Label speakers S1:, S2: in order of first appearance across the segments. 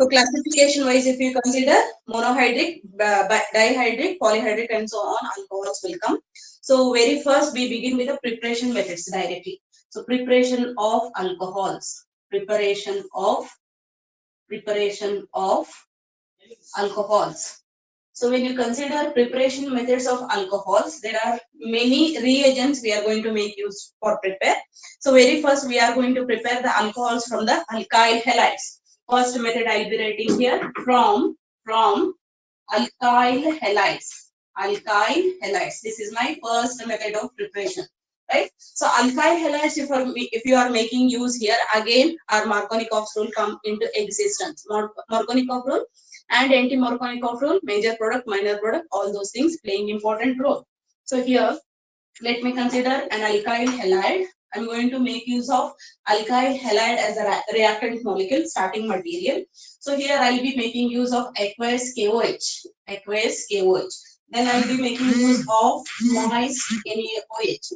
S1: So classification wise, if you consider monohydric, dihydric, polyhydric, and so on, alcohols will come. So very first we begin with the preparation methods directly. So preparation of alcohols, preparation of alcohols. So when you consider preparation methods of alcohols, there are many reagents we are going to make use for prepare. So very first we are going to prepare the alcohols from the alkyl halides. First method I will be writing here from alkyl halides. Alkyl halides. This is my first method of preparation. Right. So alkyl halides, if you are making use here, again our Markovnikov's rule come into existence. Markovnikov rule and anti-Markovnikov rule, major product, minor product, all those things playing important role. So here, let me consider an alkyl halide. I'm going to make use of alkyl halide as a reactant molecule, starting material. So here I'll be making use of aqueous KOH. Then I'll be making use of moist NaOH.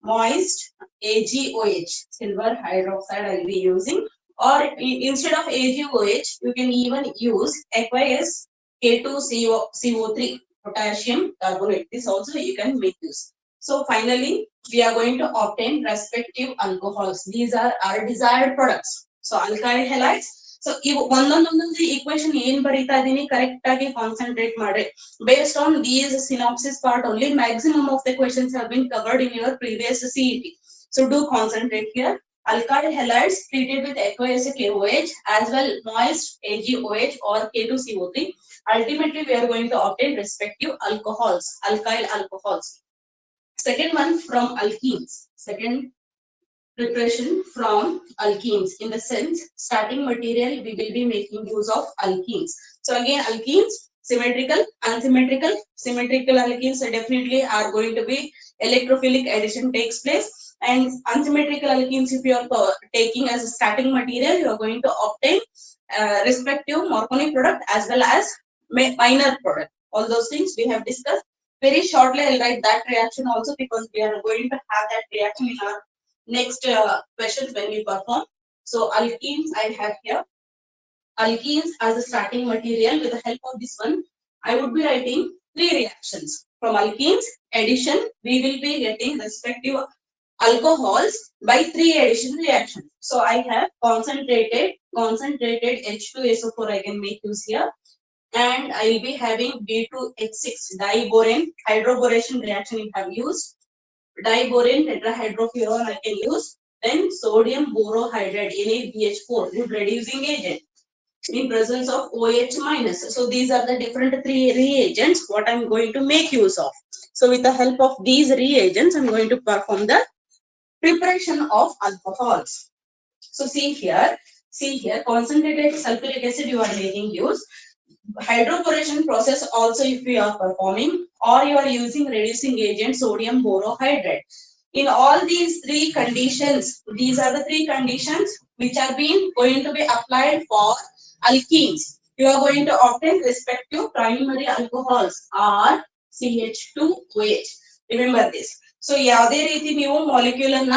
S1: Moist AgOH, silver hydroxide I'll be using. Or instead of AgOH, you can even use aqueous K2CO3, potassium carbonate. This also you can make use. So finally, we are going to obtain respective alcohols. These are our desired products. So alkyl halides. So ಒಂದೊಂದು equation ಏನ್ ಬರೀತಾ ಇದೀನಿ correct ಆಗಿ concentrate ಮಾಡಿ. Based on these synopsis part only, maximum of the questions have been covered in your previous CET. So do concentrate here. Alkyl halides treated with aqueous KOH as well moist AgOH or K2CO3. Ultimately, we are going to obtain respective alcohols, alkyl alcohols. Second one from alkenes. Second preparation from alkenes. In the sense, starting material, we will be making use of alkenes. So again, alkenes, symmetrical, unsymmetrical. Symmetrical alkenes definitely are going to be electrophilic addition takes place. And unsymmetrical alkenes, if you are taking as a starting material, you are going to obtain respective Marconi product as well as minor product. All those things we have discussed. Very shortly, I'll write that reaction also because we are going to have that reaction in our next questions when we perform. So alkenes I have here. Alkenes as a starting material. With the help of this one, I would be writing 3 reactions. From alkenes addition, we will be getting respective alcohols by 3 addition reactions. So I have concentrated H2SO4 I can make use here. And I will be having B2H6 diborane hydroboration reaction we have used. Diborane tetrahydrofuran I can use. Then sodium borohydride NaBH4 is reducing agent in presence of OH minus. So these are the different 3 reagents what I'm going to make use of. So with the help of these reagents, I'm going to perform the preparation of alcohols. So see here, concentrated sulfuric acid you are making use. Hydroboration process also if you are performing, or you are using reducing agent sodium borohydride. In all these 3 conditions, these are the 3 conditions which are going to be applied for alkenes. You are going to obtain respective primary alcohols or CH2OH. Remember this. So ಯಾವುದೇ ರೀತಿ ನೀವು molecule ಅನ್ನ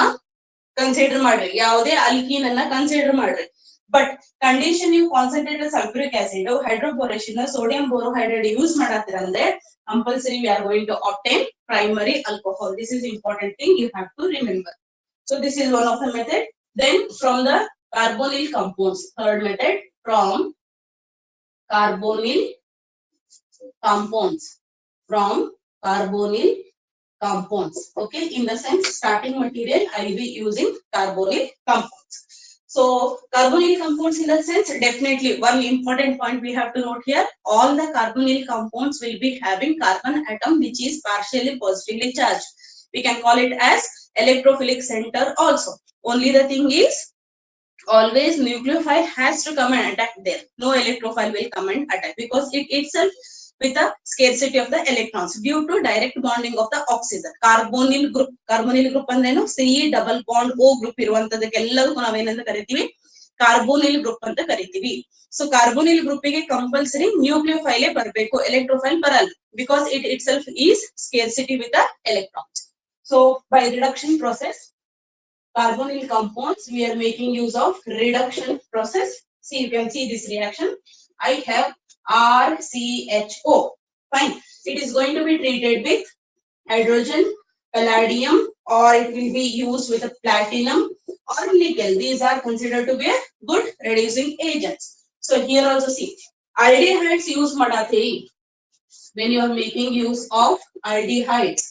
S1: consider ಮಾಡ್ರಿ, ಯಾವುದೇ alkene ಅನ್ನ consider ಮಾಡ್ರಿ. But condition you concentrated sulfuric acid, hydroboration, sodium borohydride use ಮಾಡತ್ತಿರಂದ್ರೆ compulsory we are going to obtain primary alcohol. This is important thing you have to remember. So this is one of the method. Then from the carbonyl compounds, third method from carbonyl compounds. Okay, in the sense starting material I will be using carbonyl compounds. So carbonyl compounds in the sense, definitely one important point we have to note here, all the carbonyl compounds will be having carbon atom which is partially positively charged. We can call it as electrophilic center also. Only the thing is, always nucleophile has to come and attack there. No electrophile will come and attack because it itself with the scarcity of the electrons due to direct bonding of the oxygen. Carbonyl group ಅಂದ್ರೇನು C double bond O group ಇರುವಂತದಕ್ಕೆಲ್ಲದಕ್ಕೂ ನಾವೇನಂತ ಕರಿತೀವಿ, carbonyl group ಅಂತ ಕರಿತೀವಿ. So carbonyl group ಗೆ compulsory nucleophile ಬರಬೇಕು, ಎಲೆಕ್ಟ್ರೋಫೈಲ್ ಬರಲ್ಲ because it itself is scarcity with the electrons. So by reduction process, carbonyl compounds we are making use of reduction process. See, you can see this reaction. I have RCHO. Fine. It is going to be treated with hydrogen, palladium, or it will be used with a platinum or nickel. These are considered to be a good reducing agents. So here also see, aldehydes use madate when you are making use of aldehydes.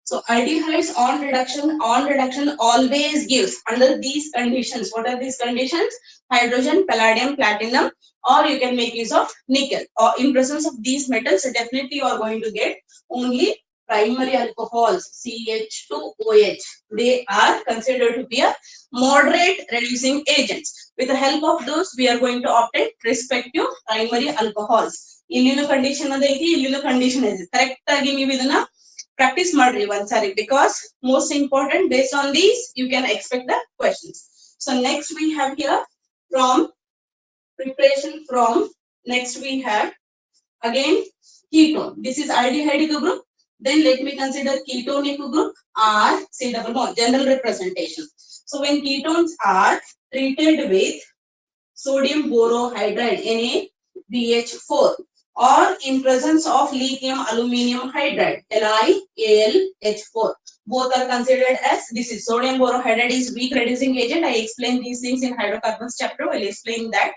S1: So aldehydes on reduction always gives under these conditions. What are these conditions? Hydrogen, palladium, platinum, or you can make use of nickel. Or in presence of these metals, definitely you are going to get only primary alcohols, CH2OH. They are considered to be a moderate reducing agents. With the help of those, we are going to obtain respective primary alcohols. ಇಲ್ಲಿನ condition ಅದೈತಿ ಇಲ್ಲಿನ condition ಐತಿ correct ಆಗಿ ನೀವು ಇದನ್ನ practice ಮಾಡ್ರಿ ಒಂದ್ಸಾರಿ because most important based on these you can expect the questions. So next we have here from preparation from next we have again ketone. This is aldehyde group. Then let me consider ketonic group R C double bond general representation. So when ketones are treated with sodium borohydride NaBH4 or in presence of lithium aluminum hydride LiAlH4, both are considered as this is sodium borohydride is weak reducing agent. I explained these things in hydrocarbons chapter. I'll explain that.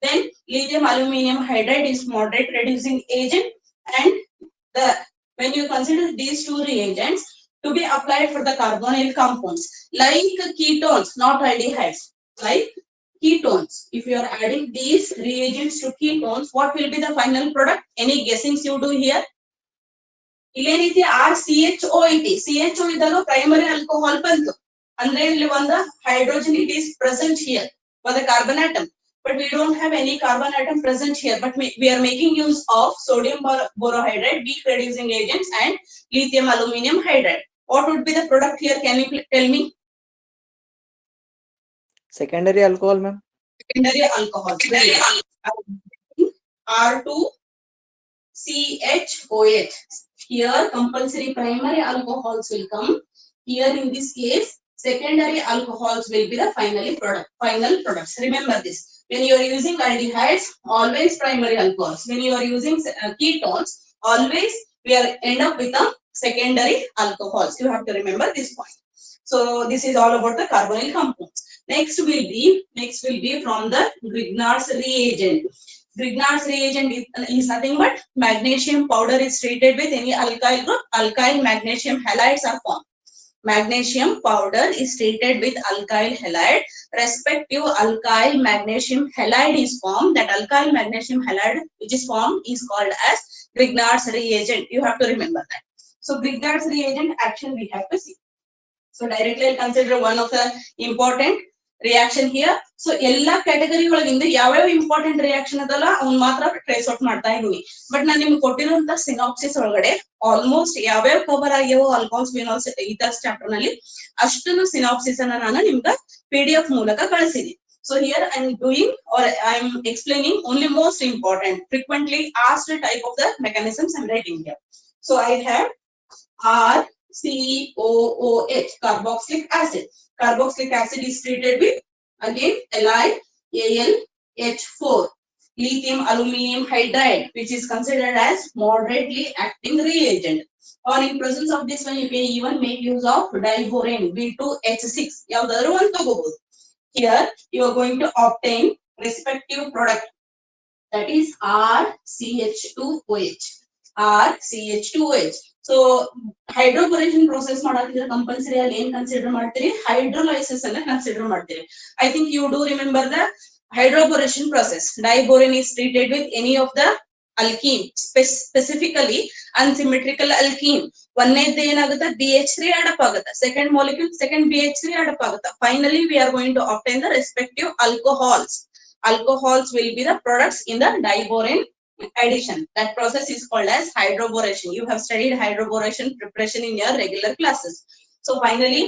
S1: Then lithium aluminum hydride is moderate reducing agent, and when you consider these two reagents to be applied for the carbonyl compounds like ketones, not aldehydes, like ketones. If you are adding these reagents to ketones, what will be the final product? Any guessings you do here? ಇಲ್ಲೇನೈತಿ RCHO ಐತಿ. CHO ಇದ್ದಾಗ primary alcohol ಬಂತು ಅಂದ್ರೆ ಇಲ್ಲಿ ಒಂದು hydrogen it is present here for the carbon atom, but we don't have any carbon atom present here, but we are making use of sodium borohydride weak reducing agents and lithium aluminum hydride. What would be the product here? Can you tell me?
S2: Secondary alcohol, ma'am.
S1: Secondary alcohol. R2CHOH. Here compulsory primary alcohols will come. Here in this case secondary alcohols will be the final products. Remember this. When you are using aldehydes, always primary alcohols. When you are using ketones, always we are end up with the secondary alcohols. You have to remember this point. So this is all about the carbonyl compounds. Next will be from the Grignard's reagent. Grignard's reagent is nothing but magnesium powder is treated with any alkyl group. Alkyl magnesium halides are formed. Magnesium powder is treated with alkyl halide. Respective alkyl magnesium halide is formed. That alkyl magnesium halide which is formed is called as Grignard's reagent. You have to remember that. So Grignard's reagent action we have to see. So directly I'll consider one of the important reaction here. So ಎಲ್ಲಾ category ಒಳಗಿಂದ ಯಾವ್ಯಾವ important reaction ಅದಲ್ಲ ಅವ್ನ್ ಮಾತ್ರ trace out ಮಾಡ್ತಾ ಇದೀನಿ. But ನಾನು ನಿಮ್ಗೆ ಕೊಟ್ಟಿರುವಂತ ಸಿನಾಪ್ಸಿಸ್ ಒಳಗಡೆ ಆಲ್ಮೋಸ್ಟ್ ಯಾವ್ಯಾವ ಕವರ್ ಆಗ್ಯಾವೋ ಆಲ್ಕೋಹಾಲ್ಸ್ ಫಿನಾಲ್ಸ್ ಇದರ್ ಚಾಪ್ಟರ್ ನಲ್ಲಿ ಅಷ್ಟನ್ನು ಸಿನಾಪ್ಸಿಸ್ ಅನ್ನ ನಾನು ನಿಮ್ಗೆ PDF ಮೂಲಕ ಕಳಿಸಿದ್ದೀನಿ. So here I am doing or I am explaining only most important frequently asked type of the mechanisms I am writing here. So I have RCOOH, carboxylic acid. Carboxylic acid is treated with again LiAlH4, lithium aluminum hydride, which is considered as moderately acting reagent. Or in presence of this one, you can even make use of diborane B2H6. ಯಾವ್ದಾದ್ರು ಒಂದು ತಗೋಬಹುದು. Here you are going to obtain respective product, that is RCH2OH. RCH2OH. So hydroboration process ಮಾಡಾಕಿದ್ರೆ compulsory ಅಲ್ಲಿ ಏನ್ consider ಮಾಡ್ತೀರಿ? Hydrolysis ಅನ್ನ consider ಮಾಡ್ತೀರಿ. I think you do remember the hydroboration process. Diborane is treated with any of the alkene, specifically unsymmetrical alkene. ಒಂದನೇದು ಏನಾಗುತ್ತೆ? BH3 add up ಆಗುತ್ತೆ. Second molecule second BH3 add up ಆಗುತ್ತೆ. Finally we are going to obtain the respective alcohols. Alcohols will be the products in the diborane addition. That process is called as hydroboration. You have studied hydroboration preparation in your regular classes. So finally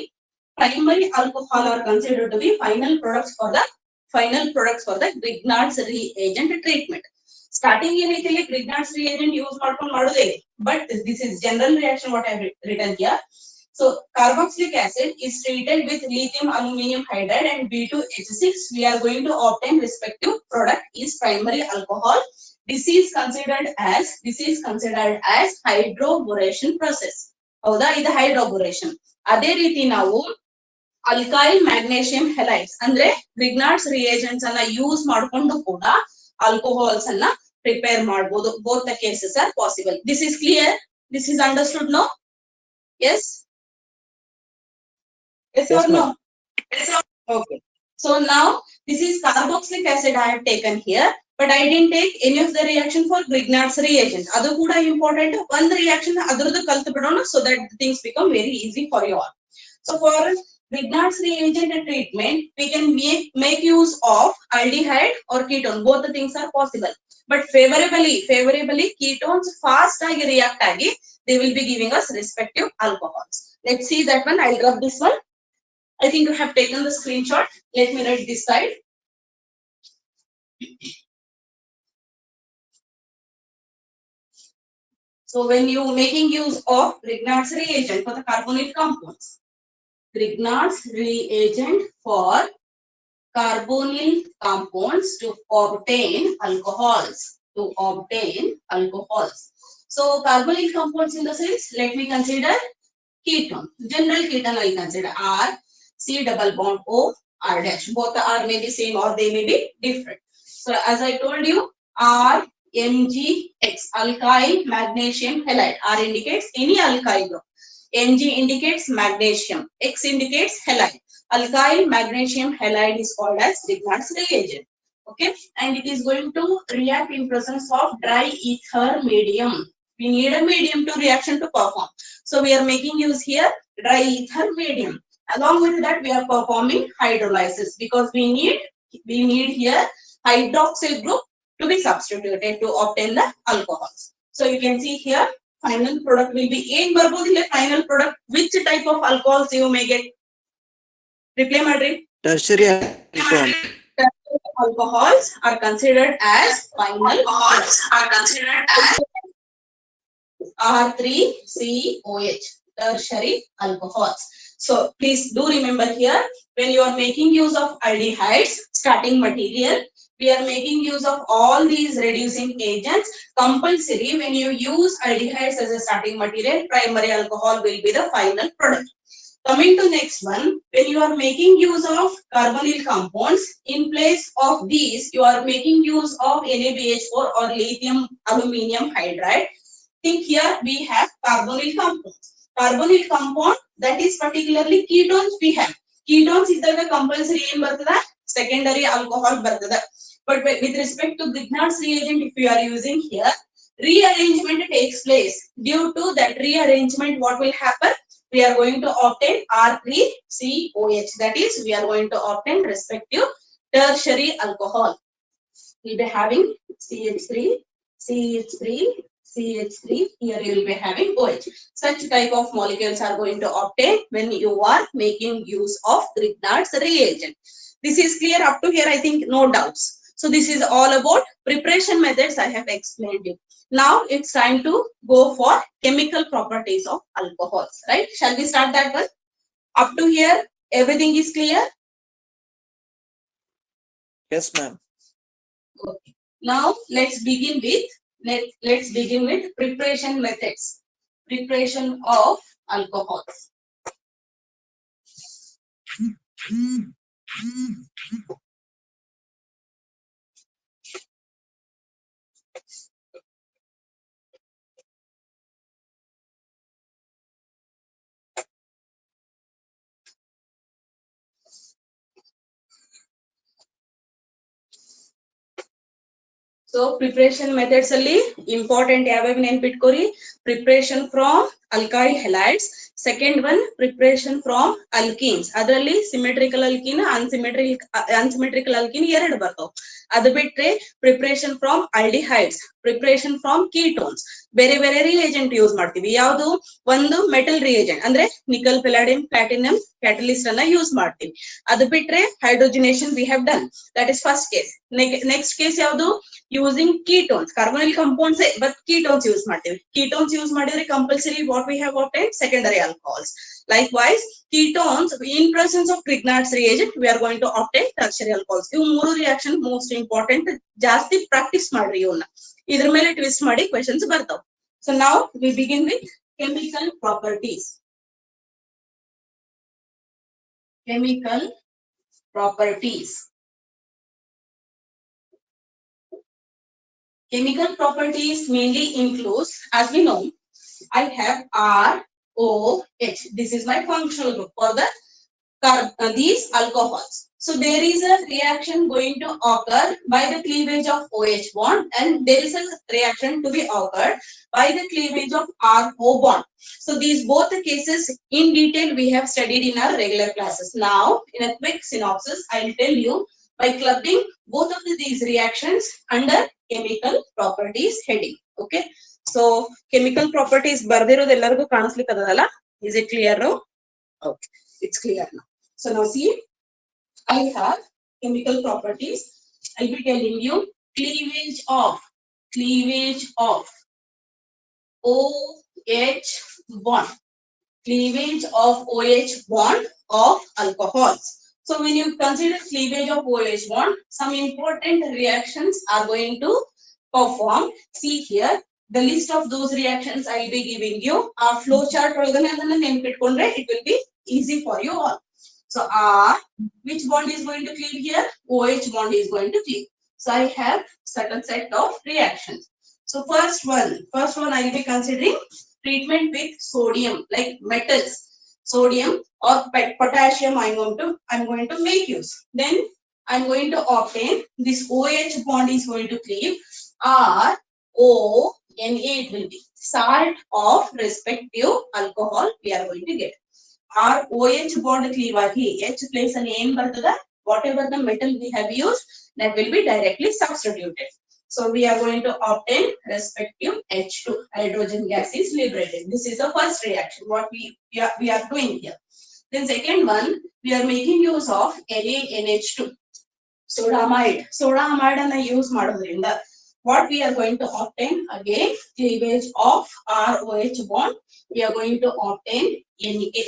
S1: primary alcohol are considered to be final products for the Grignard's reagent treatment. Starting ಏನೈತಿ Grignard's reagent use ಮಾಡ್ಕೊಂಡು ಮಾಡೋದೇ, but this is general reaction what I have written here. So carboxylic acid is treated with lithium aluminum hydride and B2H6. We are going to obtain respective product is primary alcohol. This is considered as hydroboration process. ಹೌದಾ, ಇದು hydroboration. ಅದೇ ರೀತಿ ನಾವು alkyl magnesium ಹೆಲೈಡ್ಸ್ ಅಂದ್ರೆ ಗ್ರಿಗ್ನಾರ್ಡ್ಸ್ reagents ಅನ್ನ use ಮಾಡ್ಕೊಂಡು ಕೂಡ alcohols ಅನ್ನ ಪ್ರಿಪೇರ್ ಮಾಡಬಹುದು. Both the cases are possible. This is clear? This is understood? No? Yes? Yes or no? Yes. Okay. So now this is carboxylic acid I have taken here, but I didn't take any of the reaction for Grignard's reagent. Adu kuda important. One reaction adradu kaltu bidona so that things become very easy for you all. So for Grignard's reagent treatment, we can make use of aldehyde or ketone. Both the things are possible. But favorably ketones fast agi react agi, they will be giving us respective alcohols. Let's see that one. I'll rub this one. I think you have taken the screenshot. Let me write this side. So when you making use of Grignard's reagent for the carbonyl compounds, Grignard's reagent for carbonyl compounds to obtain alcohols. So carbonyl compounds in the sense, let me consider ketone. General ketone I consider R, C double bond O, R dash. Both R may be same or they may be different. So as I told you, R, MgX, alkyl magnesium halide. R indicates any alkyl group. Mg indicates magnesium. X indicates halide. Alkyl magnesium halide is called as Grignard's reagent. Okay, and it is going to react in presence of dry ether medium. We need a medium to reaction to perform. So we are making use here dry ether medium. Along with that, we are performing hydrolysis because we need here hydroxyl group to be substituted to obtain the alcohols. So you can see here, final product will be final product. Which type of alcohols you may get? Reply madri.
S2: Tertiary alcohol.
S1: Tertiary alcohols are considered as final R3COH, tertiary alcohols. So please do remember here, when you are making use of aldehydes, starting material, we are making use of all these reducing agents. Compulsory, when you use aldehydes as a starting material, primary alcohol will be the final product. Coming to next one, when you are making use of carbonyl compounds, in place of these, you are making use of NaBH4 or lithium aluminum hydride. Think here we have carbonyl compounds. Carbonyl compound, that is particularly ketones we have. Ketones is the compulsory in bartada, secondary alcohol bartada. But with respect to Grignard's reagent, if you are using here, rearrangement takes place. Due to that rearrangement, what will happen? We are going to obtain R3COH. That is, we are going to obtain respective tertiary alcohol. We'll be having CH3, here you will be having OH. Such type of molecules are going to obtain when you are making use of Grignard's reagent. This is clear up to here, I think no doubts. So this is all about preparation methods I have explained you. Now it's time to go for chemical properties of alcohols, right? Shall we start that one? Up to here, everything is clear?
S2: Yes, ma'am.
S1: Okay. Now let's begin with preparation methods. Preparation of alcohols. So preparation methods alli important ಯಾವ್ಯಾವ ನೆನಪಿಟ್ಕೋರಿ. Preparation from alkyl halides. Second one, preparation from alkenes. ಅದರಲ್ಲಿ symmetrical alkene, unsymmetrical alkene ಎರಡು ಬರ್ತಾವ. ಅದು ಬಿಟ್ರೆ preparation from aldehydes, preparation from ketones. ಬೇರೆ ಬೇರೆ reagent use ಮಾಡ್ತೀವಿ. ಯಾವುದು? ಒಂದು metal reagent ಅಂದ್ರೆ ನಿಕಲ್, palladium, platinum catalyst ಅನ್ನ ಯೂಸ್ ಮಾಡ್ತೀವಿ. ಅದು ಬಿಟ್ರೆ hydrogenation we have done. That is first case. Next case ಯಾವುದು? Using ketones, carbonyl compounds but ketones use ಮಾಡ್ತೀವಿ. Ketones use ಮಾಡಿದ್ರೆ compulsory what we have obtained? Secondary alcohols. Likewise, ketones, in presence of Grignard's reagent, we are going to obtain tertiary alcohols. Ivu ಮೂರು reaction most important. ಜಾಸ್ತಿ practice ಮಾಡ್ರಿ ಇವನ್ನ. ಇದ್ರ ಮೇಲೆ twist ಮಾಡಿ questions ಬರ್ತಾವ. So now we begin with chemical properties. Chemical properties. Chemical properties mainly includes, as we know, I have ROH. This is my functional group for these alcohols. So there is a reaction going to occur by the cleavage of OH bond, and there is a reaction to be occurred by the cleavage of RO bond. So these both the cases in detail we have studied in our regular classes. Now, in a quick synopsis, I will tell you by clubbing both of these reactions under chemical properties heading. Okay. So chemical properties ಬರ್ದಿರೋದು ಎಲ್ಲರಿಗೂ ಕಾಣಿಸ್ಲಿಕ್ಕದಲ್ಲ. Is it clear now? Okay, it's clear now. So now see, I have chemical properties. I'll be telling you cleavage of OH bond. Cleavage of OH bond of alcohols. So when you consider cleavage of OH bond, some important reactions are going to perform. See here, the list of those reactions I will be giving you. Our flow chart it will be easy for you all. So which bond is going to cleave here? OH bond is going to cleave. So I have certain set of reactions. So first one I will be considering treatment with sodium, like metals, sodium or potassium. I'm going to make use. Then I'm going to obtain this OH bond is going to cleave RONA. It will be salt of respective alcohol we are going to get. ROH bond cleave agi H place an name bartada. Whatever the metal we have used, that will be directly substituted. So we are going to obtain respective H2, hydrogen gas is liberated. This is the first reaction what we are doing here. Then second one, we are making use of NaNH2, soda amide anna use madodrinda what we are going to obtain? Again, cleavage of ROH bond, we are going to obtain Na,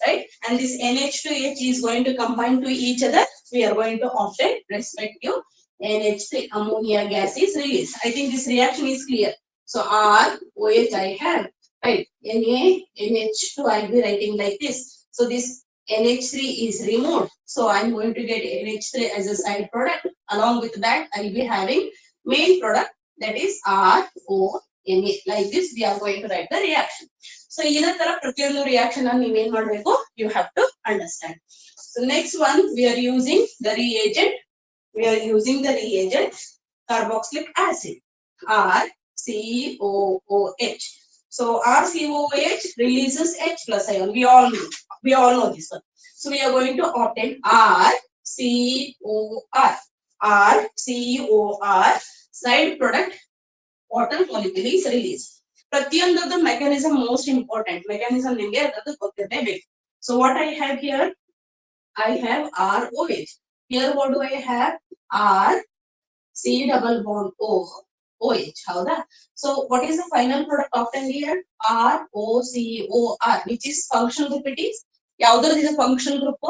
S1: right? And this NH2H is going to combine to each other. We are going to obtain respective NH3, ammonia gas is released. I think this reaction is clear. So ROH I have, right? NH2 I'll be writing like this. So this NH3 is removed. So I'm going to get NH3 as a side product. Along with that, I'll be having main product, that is RONA. Like this, we are going to write the reaction. So either tara pratiyondu reaction annu ನೀವು ಏನು ಮಾಡಬೇಕು, you have to understand. So next one, we are using the reagent. Carboxylic acid, RCOOH. So RCOOH releases H plus ion. We all know this one. So we are going to obtain RCOR. Side product, water molecule is released. ಪ್ರತಿಯೊಂದು mechanism most important. Mechanism ನಿಮಗೆ ಅದಕ್ಕೆ ಗೊತ್ತಿರಬೇಕು. So what I have here, I have ROH. Here what do I have? RC double bond OH. ಹೌದಾ? So what is the final product obtained here? ROCOR, which is functional group it is. ಯಾವ್ದ್ರದ್ದು ಇದು functional group?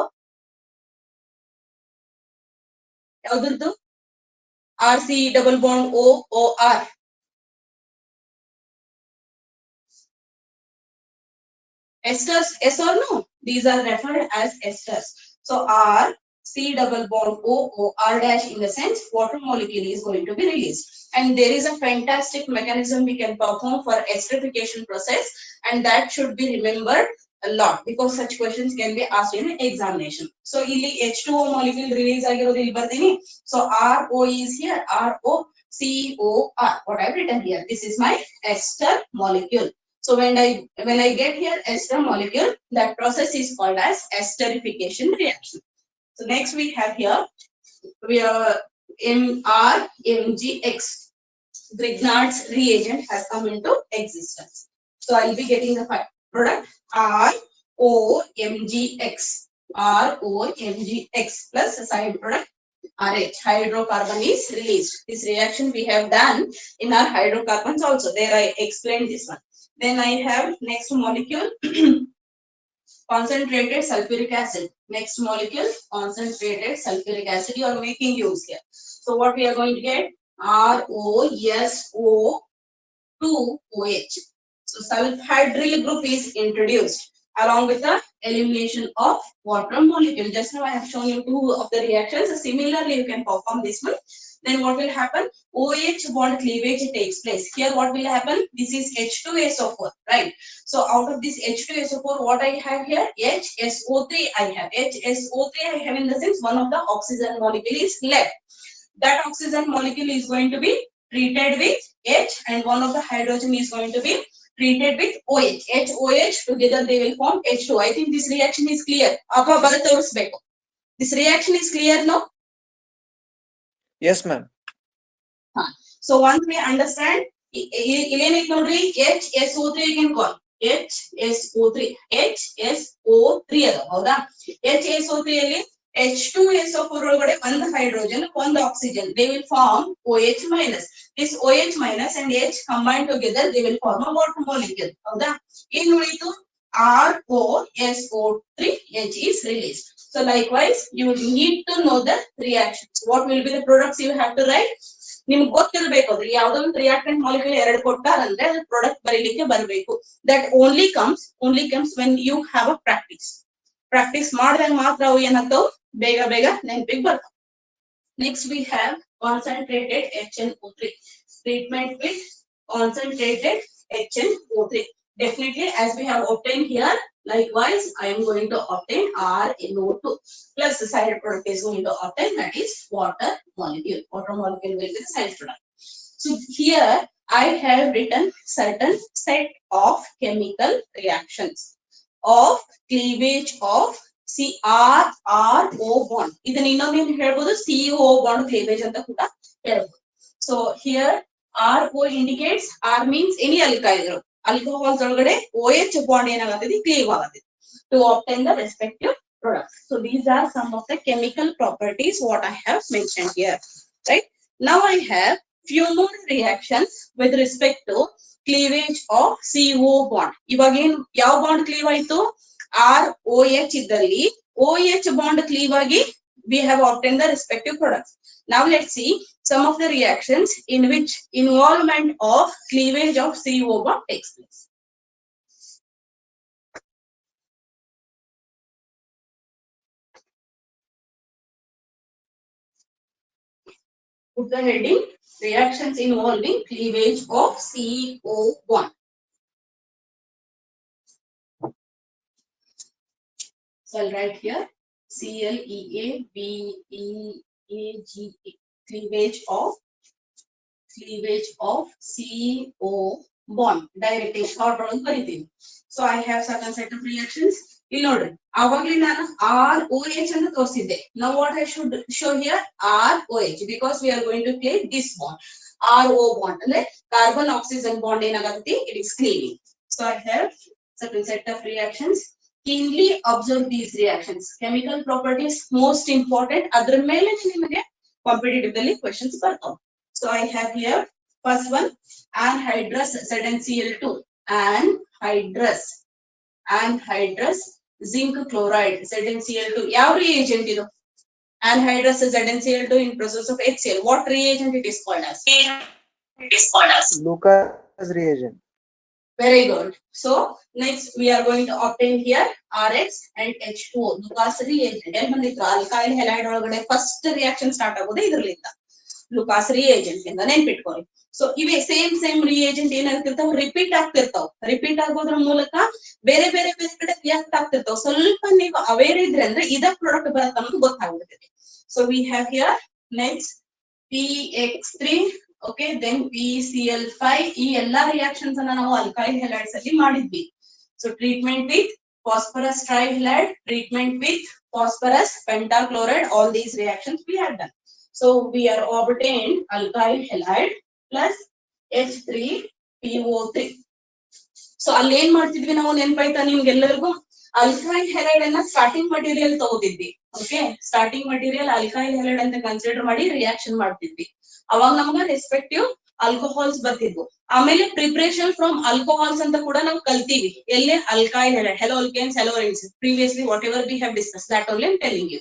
S1: ಯಾವ್ದ್ರದ್ದು? RC double bond OR. Esters, yes or no? These are referred as esters. So RC double bond OR dash, in the sense water molecule is going to be released. And there is a fantastic mechanism we can perform for esterification process, and that should be remembered a lot because such questions can be asked in examination. So ಇಲ್ಲಿ H2O molecule release ಆಗಿರೋದು ಇಲ್ಲಿ ಬರ್ತೀನಿ. So RO is here, ROCOR. What I've written here, this is my ester molecule. So when I get here ester molecule, that process is called as esterification reaction. So next we have here, we are MgX. Grignard's reagent has come into existence. So I'll be getting the product ROMgX plus a side product RH, hydrocarbon is released. This reaction we have done in our hydrocarbons also. There I explained this one. Then I have next molecule concentrated sulfuric acid. Next molecule concentrated sulfuric acid you are making use here. So what we are going to get? ROSO2OH. So sulfhydryl group is introduced along with the elimination of water molecule. Just now I have shown you two of the reactions. Similarly, you can perform this one. Then what will happen? OH bond cleavage takes place. Here what will happen? This is H2SO4, right? So out of this H2SO4, what I have here? HSO3 I have. HSO3 I have in the sense one of the oxygen molecule is left. That oxygen molecule is going to be treated with H and one of the hydrogen is going to be treated with OH. HOH together they will form H2. I think this reaction is clear. This reaction is clear now?
S2: Yes, ma'am.
S1: So once we understand, HSO3 you can call. HSO3. HSO3 ಹೌದಾ? HSO3 ಅಲ್ಲಿ H2SO4 ಒಳಗಡೆ ಒಂದು hydrogen ಒಂದು oxygen they will form OH minus. This OH minus and H combined together they will form a water molecule. ಹೌದಾ? ಏನು ಉಳಿತು? ROSO3H is released. So likewise you need to know the reactions. What will be the products you have to write? ನಿಮ್ಗೆ ಗೊತ್ತಿರಬೇಕು ಅದು ಯಾವುದೋ ಒಂದು reactant molecule ಎರಡು ಕೊಟ್ಟಾರಂದ್ರೆ ಅದು ಪ್ರಾಡಕ್ಟ್ ಬರೀಲಿಕ್ಕೆ ಬರಬೇಕು. That only comes when you have a practice ಮಾಡಿದಾಗ ಮಾತ್ರ ಅವು ಏನಾಗ್ತಾವು ಬೇಗ ನೆನಪಿಗೆ ಬರ್ತಾವ. Next we have concentrated HNO3 treatment with concentrated HNO3. Definitely as we have obtained here, likewise I am going to obtain RNO2 plus the side product is going to obtain, that is water molecule. Water molecule will be the side product. So here I have written certain set of chemical reactions of cleavage of CRO bond. ಇದನ್ನ ಇನ್ನೊಂದು ಏನು ಹೇಳ್ಬೋದು? CO bond cleavage ಅಂತ ಕೂಡ ಹೇಳ್ಬೋದು. So here RO indicates, R means any alkyl group. Alcohols ಒಳಗಡೆ OH bond ಏನಾಗುತ್ತೆ? Cleave ಆಗುತ್ತೆ to obtain the respective products. So these are some of the chemical properties what I have mentioned here, right? Now I have few more reactions with respect to cleavage of CO bond. ಇವಾಗ ಏನು ಯಾವ bond cleave ಆಯ್ತು? ROH ಇದ್ದಲ್ಲಿ OH bond cleave ಆಗಿ we have obtained the respective products. Now let's see some of the reactions in which involvement of cleavage of CO bond takes place. Put the heading reactions involving cleavage of CO bond. So I'll write here CLEAVEAGE cleavage of CO bond. Direct short on ಬರೀತೀನಿ. So I have certain set of reactions. ಇಲ್ಲಿ ನೋಡ್ರಿ ಆವಾಗ್ಲೇ ನಾನು ROH ಅಂತ ತೋರಿಸಿದ್ದೆ. Now what I should show here? ROH because we are going to create this bond. RO bond ಅಂದ್ರೆ carbon oxygen bond ಏನಾಗುತ್ತೆ? It is cleaving. So I have certain set of reactions. Keenly observe these reactions. Chemical properties most important. ಅದರ ಮೇಲೆ ನಿಮಗೆ competitive ಅಲ್ಲಿ questions ಬರ್ತಾವೆ. So I have here first one anhydrous ZnCl2 anhydrous zinc chloride ZnCl2 ಯಾವ reagent ಇದು? Anhydrous ZnCl2 in process of HCl. What reagent it is called as?
S2: Lucas reagent.
S1: Very good. So next we are going to obtain here RX and H2O. Lucas reagent. ಎಲ್ಲಿ ಬಂದಿತ್ತು? alkyl halide ಒಳಗಡೆ first reaction start ಆಗೋದು ಇದರಲ್ಲಿಂದ. Lucas reagent ಇಂದ ನೆನಪಿಟ್ಕೊಳ್ಳಿ. So ಇವೆ same reagent ಏನಾಗ್ತಿರ್ತಾವ? Repeat ಆಗೋದ್ರ ಮೂಲಕ ಬೇರೆ ಕಡೆ react ಆಗ್ತಿರ್ತಾವ. ಸ್ವಲ್ಪ ನೀವು ಅವೇರ್ ಇದ್ರೆ ಅಂದ್ರೆ ಇದ ಪ್ರಾಡಕ್ಟ್ ಬರುತ್ತೆ ಅನ್ನೋದು ಗೊತ್ತಾಗ್ಬಿಡ್ತೈತಿ. So we have here next PX3 okay then PCl5. ಈ ಎಲ್ಲಾ ರಿಯಾಕ್ಷನ್ಸ್ ಅನ್ನ ನಾವು alkyl halides ಅಲ್ಲಿ ಮಾಡಿದ್ವಿ. So treatment with phosphorus trihalide, treatment with phosphorus pentachloride, all these reactions we have done. So we are obtained alkyl halide plus H3PO3. So ಅಲ್ಲಿ ಏನ್ ಮಾಡ್ತಿದ್ವಿ ನಾವು? ನೆನಪಾಯ್ತಾ ನಿಮ್ಗೆಲ್ಲರಿಗೂ? alkyl halide ಅನ್ನ ಸ್ಟಾರ್ಟಿಂಗ್ ಮಟೀರಿಯಲ್ ತಗೋತಿದ್ವಿ. Okay, starting material alkyl halide ಅಂತ consider ಮಾಡಿ reaction ಮಾಡ್ತಿದ್ವಿ. ಅವಾಗ ನಮಗೆ ರೆಸ್ಪೆಕ್ಟಿವ್ ಆಲ್ಕೋಹಾಲ್ಸ್ ಬರ್ತಿದ್ವು. ಆಮೇಲೆ ಪ್ರಿಪರೇಷನ್ ಫ್ರಮ್ ಆಲ್ಕೋಹಾಲ್ಸ್ ಅಂತ ಕೂಡ ನಾವು ಕಲ್ತೀವಿ. ಎಲ್ಲಿ alkyl haloalkanes haloarenes previously whatever we have discuss that only I telling you.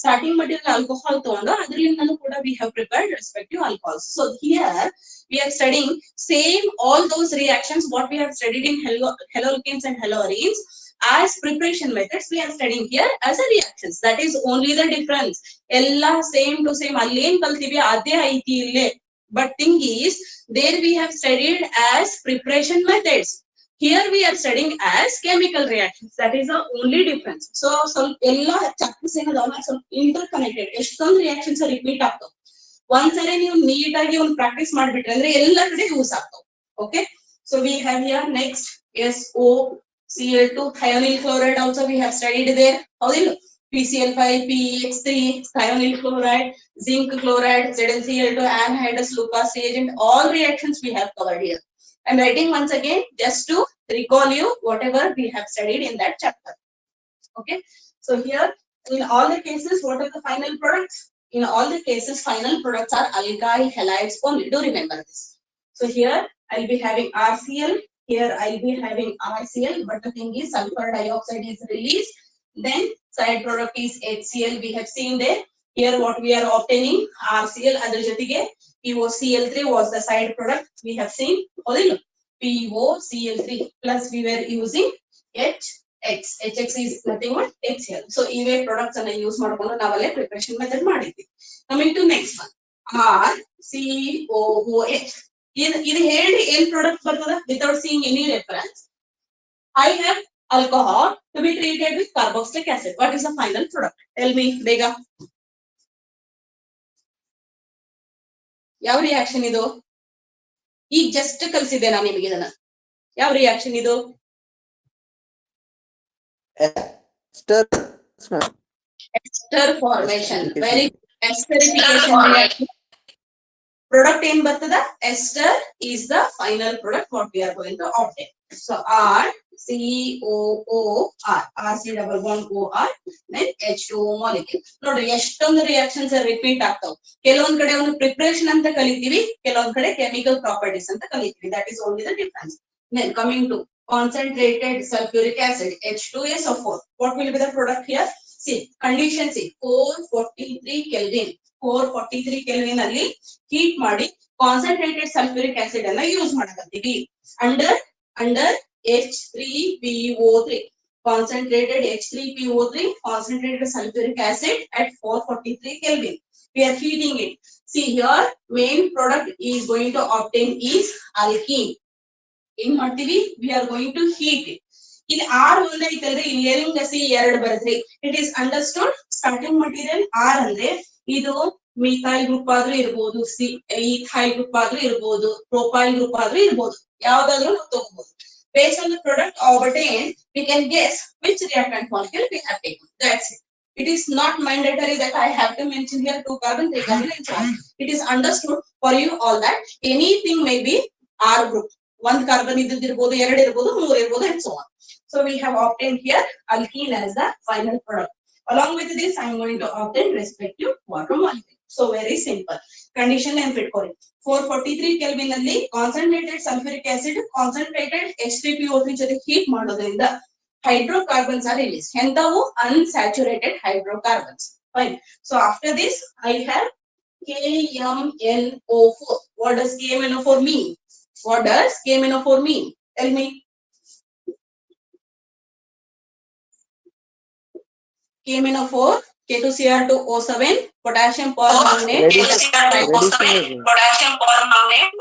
S1: Starting material alcohol ತಗೊಂಡು ಅದರಿಂದನೂ ಕೂಡ we have prepared respective alcohols. So here we are studying same all those reactions what we have studied in halolkenes and halorines as preparation methods we are studying here as a reactions. That is only the difference. Ella same to same allen kaltivi ade aiti ille, but thing is there we have studied as preparation methods, here we are studying as chemical reactions. That is the only difference. So ella chapters ಏನದಾವಲ್ಲ ಸ್ವಲ್ಪ interconnected, ಎಷ್ಟೊಂದು reactions repeat ಆಗ್ತಾವ. ಒಂದ್ಸರಿ ನೀವು ನೀಟಾಗಿ ಒಂದು practice ಮಾಡ್ಬಿಟ್ರೆ ಅಂದ್ರೆ ಎಲ್ಲ ಕಡೆ ಯೂಸ್ ಆಗ್ತಾವ. Okay, so we have here next SOCl2 thionyl chloride also we have studied there. ಹೌದಿಲ್ಲ? PCl5 PeX3 thionyl chloride, zinc chloride, ZnCl2 anhydrous Lucas reagent, all reactions we have covered here. I'm writing once again just to recall you whatever we have studied in that chapter. Okay, so here in all the cases what are the final products? In all the cases final products are alkyl halides only. Do remember this. So here I'll be having RCl, here I'll be having RCl, but the thing is sulfur dioxide is released, then side product is HCl. We have seen there. Here what we are obtaining RCl, adar jotige POCl3 was the side product we have seen. POCl3 plus we were using HX is nothing but HCl. So ಇವೆ products ಅನ್ನ use ಮಾಡ್ಕೊಂಡು ನಾವಲ್ಲೇ preparation method ಮಾಡಿದ್ವಿ. Coming to next one, RCOOH. ಇದು ಹೇಳಿ ಏನ್ product ಬರ್ತದ without seeing any reference. I have alcohol to be treated with carboxylic acid. What is the final product? Tell me, ಬೇಗ. ಯಾವ ರಿಯಾಕ್ಷನ್ ಇದು? ಈಗ ಜಸ್ಟ್ ಕಲಿಸಿದೆ ನಾನು ನಿಮಗೆ ಇದನ್ನ. ಯಾವ ರಿಯಾಕ್ಷನ್ ಇದು? Ester formation. Very esterification reaction. Product ಏನ್ ಬರ್ತದ? Ester is the final product what we are going to obtain. So RCOOR, RC double bond OR, then H2O molecule. ನೋಡ್ರಿ ಎಷ್ಟೊಂದು ರಿಯಾಕ್ಷನ್ಸ್ ರಿಪೀಟ್ ಆಗ್ತಾವ. ಕೆಲವೊಂದ್ ಕಡೆ ಒಂದು ಪ್ರಿಪರೇಷನ್ ಅಂತ ಕಲಿತೀವಿ, ಕೆಲವೊಂದ್ ಕಡೆ ಕೆಮಿಕಲ್ ಪ್ರಾಪರ್ಟೀಸ್ ಅಂತ ಕಲಿತೀವಿ. That is only the difference. Then coming to concentrated sulfuric acid H2SO4. What will be the product here? See, condition C, 443 Kelvin. 443 Kelvin ಅಲ್ಲಿ ಹೀಟ್ ಮಾಡಿ ಕಾನ್ಸಂಟ್ರೇಟೆಡ್ ಸಲ್ಫ್ಯೂರಿಕ್ ಆಸಿಡ್ ಅನ್ನ ಯೂಸ್ ಮಾಡಕತ್ತೀವಿ. Under H3PO3, concentrated H3PO3, concentrated sulfuric acid at 443 Kelvin. We are heating it. See here, main product is going to obtain is alkene. ಏನ್ ಮಾಡ್ತೀವಿ? We are going to heat it. ಇಲ್ಲಿ R ಒಂದೇ ಐತಲ್ರಿ, ಇಲ್ಲಿ ಏನಿಂಗ್ C ಎರಡು ಬರುತ್ತೆ. It is understood. Starting material R ಅಂದ್ರೆ ಇದು ಮಿಥೈಲ್ ಗ್ರೂಪ್ ಆದ್ರೂ ಇರಬಹುದು, ಈಥೈಲ್ ಗ್ರೂಪ್ ಆದ್ರೂ ಇರಬಹುದು, ಪ್ರೊಪೈಲ್ ಗ್ರೂಪ್ ಆದ್ರೂ ಇರಬಹುದು, ಯಾವ್ದಾದ್ರೂ ನಾವು ತಗೋಬಹುದು. Based on the product obtained, we can guess which reactant molecule we have taken. That's it. It is not mandatory that I have to mention here 2 carbon, 3 carbon, and so on. It is understood for you all that anything may be R group. 1 carbon ಇದ್ದಿರಬಹುದು, 2 ಇರಬಹುದು, 3 ಇರಬಹುದು, and so on. So we have obtained here alkene as the final product. Along with this, I am going to obtain respective water molecule. So very simple. Condition and pitcore. 443 Kelvin ಅಲ್ಲಿ concentrated sulfuric acid, concentrated H3PO3 ಜೊತೆ heat ಮಾಡೋದ್ರಿಂದ hydrocarbons are released. ಎಂತವು? Unsaturated hydrocarbons. Fine. So after this, I have KMNO4. What does KMNO4 mean? What does KMNO4 mean? Tell me. KMNO4, K2Cr2O7, potassium permanganate, potassium permanganate,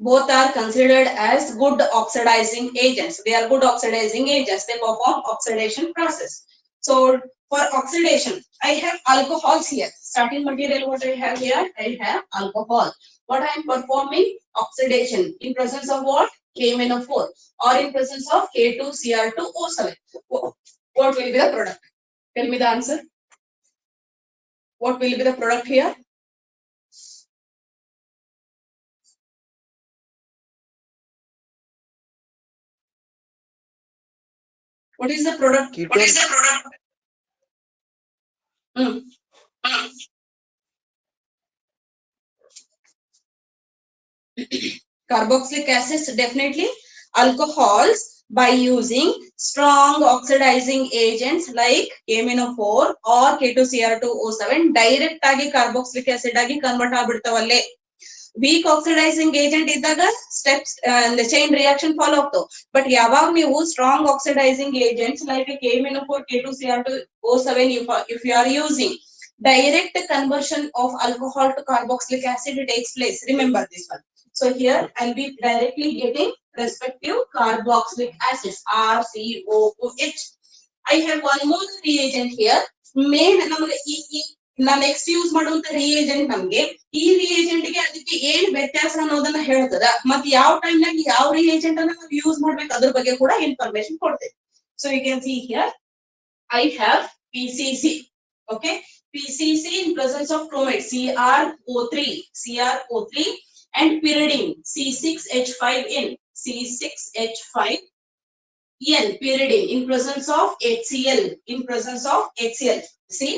S1: both are considered as good oxidizing agents. They are good oxidizing agents. They perform oxidation process. So for oxidation, I have alcohols here. Starting material what I have here, I have alcohol. What I am performing? Oxidation. In presence of what? KMNO4 or in presence of K2Cr2O7. What will be the product? Tell me the answer. What will be the product here? What is the product?
S2: Ketone.
S1: What is the product? Carboxylic acids, definitely. Alcohols, by using strong oxidizing agents like KMnO4 or K2Cr2O7, direct agi carboxylic acid agi convert ಆಗ್ಬಿಡ್ತಾವಲ್ಲೇ. Weak oxidising agent ಇದ್ದಾಗ steps chain reaction follow ಆಗ್ತಾವ. But ಯಾವಾಗ ನೀವು strong oxidising agents like KMnO4, K2Cr2O7 if you are using, direct conversion of alcohol to carboxylic acid takes place. Remember this one. So here I'll be directly getting respective carboxylic acids RCOOH. I have one more reagent here. Main ನಮಗೆ ನಾ next use ಮಾಡುವಂತ reagent ನಮ್ಗೆ ಈ reagent ಗೆ ಅದಕ್ಕೆ ಏನ್ ವ್ಯತ್ಯಾಸ ಅನ್ನೋದನ್ನ ಹೇಳ್ತದ, ಮತ್ತೆ ಯಾವ ಟೈಮ್ ನಾಗ ಯಾವ ರಿಯೇಜೆಂಟ್ ಅನ್ನ ನಾವು ಯೂಸ್ ಮಾಡ್ಬೇಕು ಅದ್ರ ಬಗ್ಗೆ ಕೂಡ ಇನ್ಫಾರ್ಮೇಶನ್ ಕೊಡ್ತೇವೆ. So you can see here I have PCC. Okay, PCC in presence of chromate CrO3 and pyridine C6H5N pyridine in presence of HCl. See,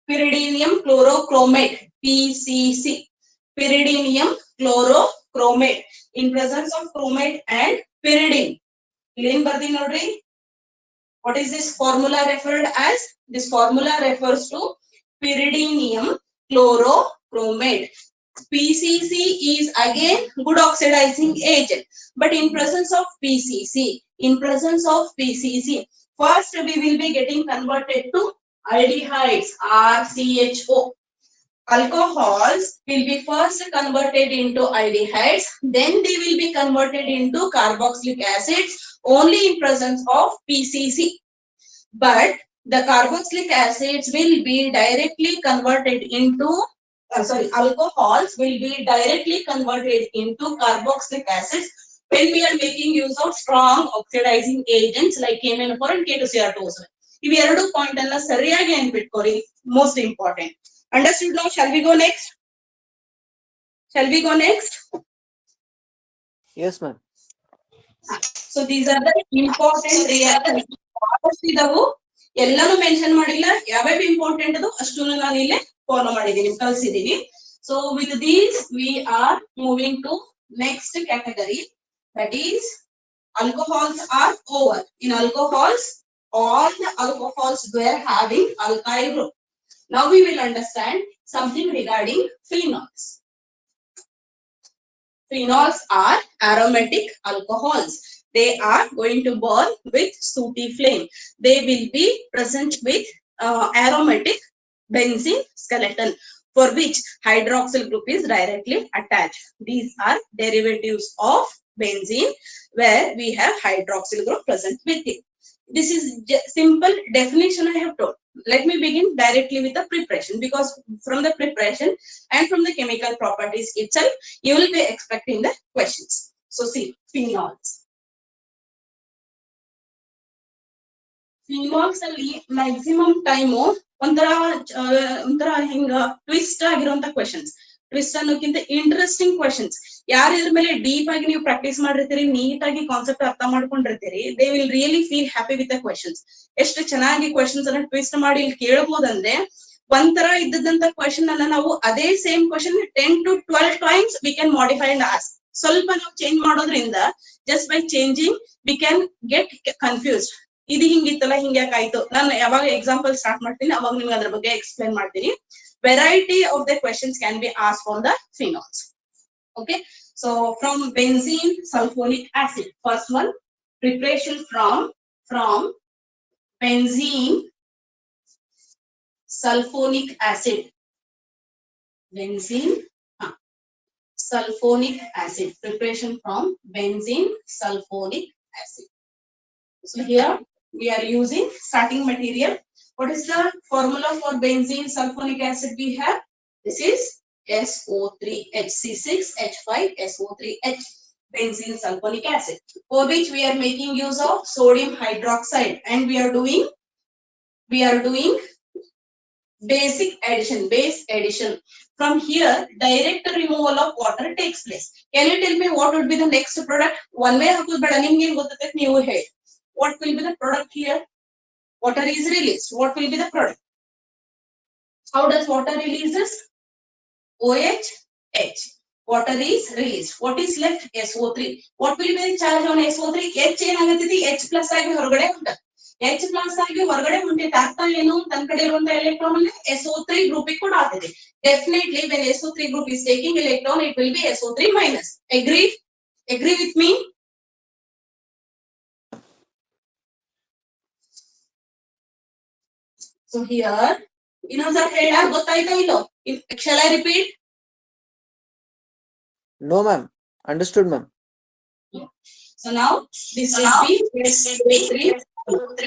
S1: pyridinium chlorochromate PCC, pyridinium chlorochromate in presence of chromate and pyridine. Clean ಬರ್ದಿ ನೋಡ್ರಿ. What is this formula referred as? This formula refers to pyridinium chlorochromate. PCC is again good oxidizing agent, but in presence of PCC, first we will be getting converted to aldehydes RCHO. Alcohols will be first converted into aldehydes, then they will be converted into carboxylic acids only in presence of PCC. But the carboxylic acids will be directly converted into alcohols will be directly converted into carboxylic acids when we are making use of strong oxidizing agents like KMnO4 and K2Cr2O7. ಇವು ಎರಡು point ಅನ್ನ ಸರಿಯಾಗಿ ನೆನ್ಪಿಟ್ಕೊರಿ, most important. Understood now? Shall we go next?
S2: Yes, ma'am.
S1: So these are the important reactions. ಇದಾವು ಎಲ್ಲಾನು mention ಮಾಡಿಲ್ಲ, ಯಾವ್ಯಾವ important ಅದು ಅಷ್ಟನ್ನು ನಾನು ಇಲ್ಲೇ ಫಾಲೋ ಮಾಡಿದ್ದೀನಿ, ಕಲಿಸಿದೀನಿ. So with these we are moving to next category, that is alcohols are over. In alcohols, all the alcohols were having alkyl group. Now we will understand something regarding phenols. Phenols are aromatic alcohols. They are going to burn with sooty flame. They will be present with aromatic benzene skeleton, for which hydroxyl group is directly attached. These are derivatives of benzene where we have hydroxyl group present with it. This is simple definition I have told. Let me begin directly with the preparation, because from the preparation and from the chemical properties itself, you will be expecting the questions. So see, phenols. Phenols ಅಲ್ಲಿ maximum time ಒಂಥರ ಹಿಂಗ twist ಆಗಿರುವಂತ questions. Twist ಅನ್ನೋಕ್ಕಿಂತ interesting questions. ಯಾರು ಇದ್ರ ಮೇಲೆ deep ಆಗಿ ನೀವು ಪ್ರಾಕ್ಟೀಸ್ ಮಾಡಿರ್ತೀರಿ, ನೀಟಾಗಿ ಕಾನ್ಸೆಪ್ಟ್ ಅರ್ಥ ಮಾಡ್ಕೊಂಡಿರ್ತೀರಿ, they will really feel happy with the questions. ಎಷ್ಟು ಚೆನ್ನಾಗಿ ಕ್ವೆಶನ್ಸ್ ಅನ್ನ ಟ್ವಿಸ್ಟ್ ಮಾಡಿ ಇಲ್ಲಿ ಕೇಳಬಹುದಂದ್ರೆ, ಒಂಥರ ಇದ್ದಂತ ಕ್ವೆಶನ್ ಅನ್ನ ನಾವು ಅದೇ same question 10 to 12 times we can modify and ask. ಸ್ವಲ್ಪ ನಾವು ಚೇಂಜ್ ಮಾಡೋದ್ರಿಂದ, just by changing we can get confused. ಇದು ಹಿಂಗಿತ್ತಲ್ಲ, ಹಿಂಗ್ಯಾಕಾಯ್ತು. ನಾನು ಯಾವಾಗ ಎಕ್ಸಾಂಪಲ್ ಸ್ಟಾರ್ಟ್ ಮಾಡ್ತೀನಿ ಅವಾಗ ನಿಮ್ಗೆ ಅದ್ರ ಬಗ್ಗೆ ಎಕ್ಸ್ಪ್ಲೈನ್ ಮಾಡ್ತೀನಿ. Variety of the questions can be asked on the phenols. Okay, so from benzene sulfonic acid, first one, preparation from benzene sulfonic acid. Sulfonic acid, preparation from benzene sulfonic acid. So here we are using starting material. What is the formula for benzene sulfonic acid we have? This is SO3H, C6H5SO3H, benzene sulfonic acid, for which we are making use of sodium hydroxide, and we are doing base addition. From here, direct removal of water takes place. Can you tell me what would be the next product? One way hakodu beda, nimge ಏನು ಗೊತ್ತೈತೆ ನೀವು ಹೇಳಿ. What will be the product here? Water is released. What will be the product? How does water releases? OH. water is released. What is left? SO3. What will be the charge on SO3? H ಏನಾಗುತ್ತದೆ? H plus ಆಗಿ ಹೊರಗಡೆ ಉಂಟು. H plus ಆಗಿ ಹೊರಗಡೆ ಉಂಟಿದ್ದ ಅರ್ಥ ಏನು? ತನ್ನ ಕಡೆ ಇರುವಂತ ಎಲೆಕ್ಟ್ರಾನ್ ಅನ್ನು SO3 ಗ್ರೂಪ್ ಕೂಡ ಆಗ್ತದೆ. Definitely when SO3 group is taking electron, it will be SO3 minus. Agree with me? So here, ಇನ್ನೊಂದ್ಸಲ ಹೇಳ ಗೊತ್ತಾಯ್ತಾ ಇಲ್ಲೋ? Shall I repeat?
S2: No, ma'am. Understood, ma'am.
S1: So now this will be SO3.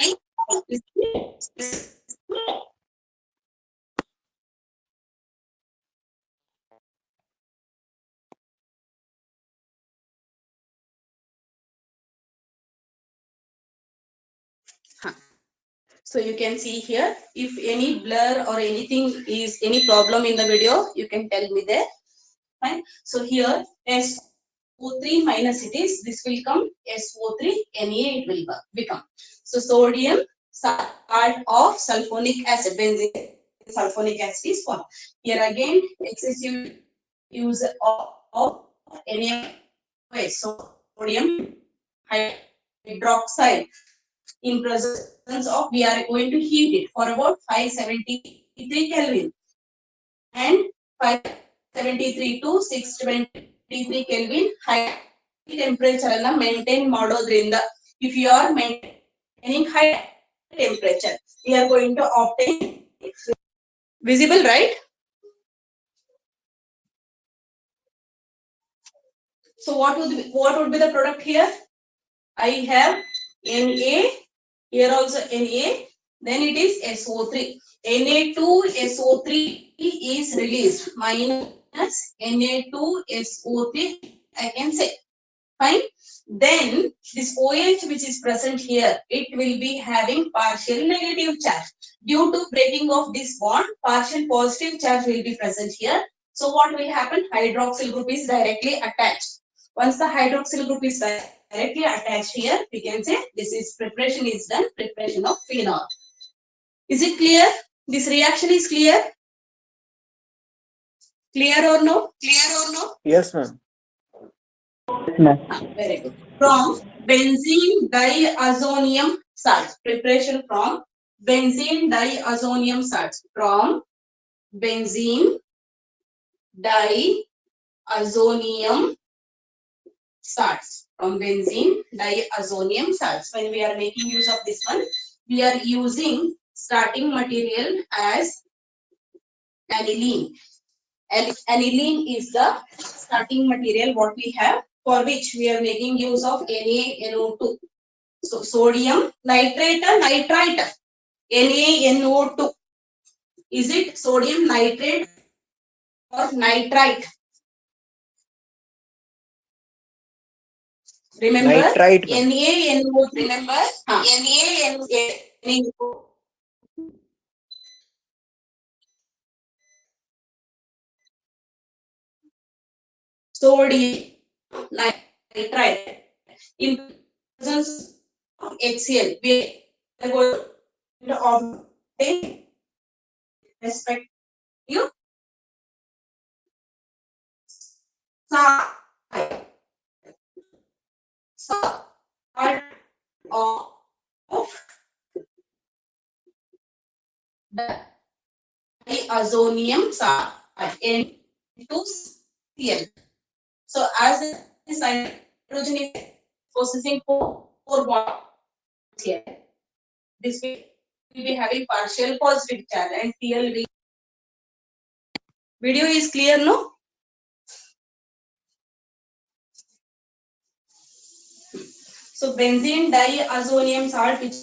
S1: So you can see here, if any blur or anything is any problem in the video, you can tell me there. Fine. So here SO3 minus it is, this will come SO3 Na it will become. So sodium salt of sulfonic acid, benzene sulfonic acid is formed. Here again excessive use of NaOH, sodium hydroxide. In presence of, we are going to heat it for about 573 Kelvin and 573 to 623 Kelvin high temperature ಅನ್ನ maintain ಮಾಡೋದ್ರಿಂದ, if you are maintaining high temperature, we are going to obtain visible, right? So what would be the product here? I have Na, here also Na, then it is SO3. Na2SO3 is released, minus Na2SO3 I can say. Fine. Then this OH which is present here, it will be having partial negative charge. Due to breaking of this bond, partial positive charge will be present here. So what will happen? Hydroxyl group is directly attached. Once the hydroxyl group is directly attached here, we can say this is preparation is done, preparation of phenol. Is it clear? This reaction is clear? Clear or no? Clear or no?
S2: Yes, ma'am.
S1: Very good. From benzene diazonium salts, preparation from benzene diazonium salts. From benzene diazonium salts. From benzene diazonium salts. When we are making use of this one, we are using starting material as aniline. Aniline is the starting material what we have, for which we are making use of NaNO2. So sodium nitrate or nitrite? NaNO2. Is it sodium nitrate or nitrite? Remember
S2: Nitrite, ma'am.
S1: NaNO2. Remember NaNO2. Sodium nitrite. In presence of HCl, we are going to obtain respect you salt of diazonium salt N2Cl. So as this hydrogen is possessing four bonds here, this will be having partial positive charge and Cl will. Video is clear, no? So benzene diazonium salt which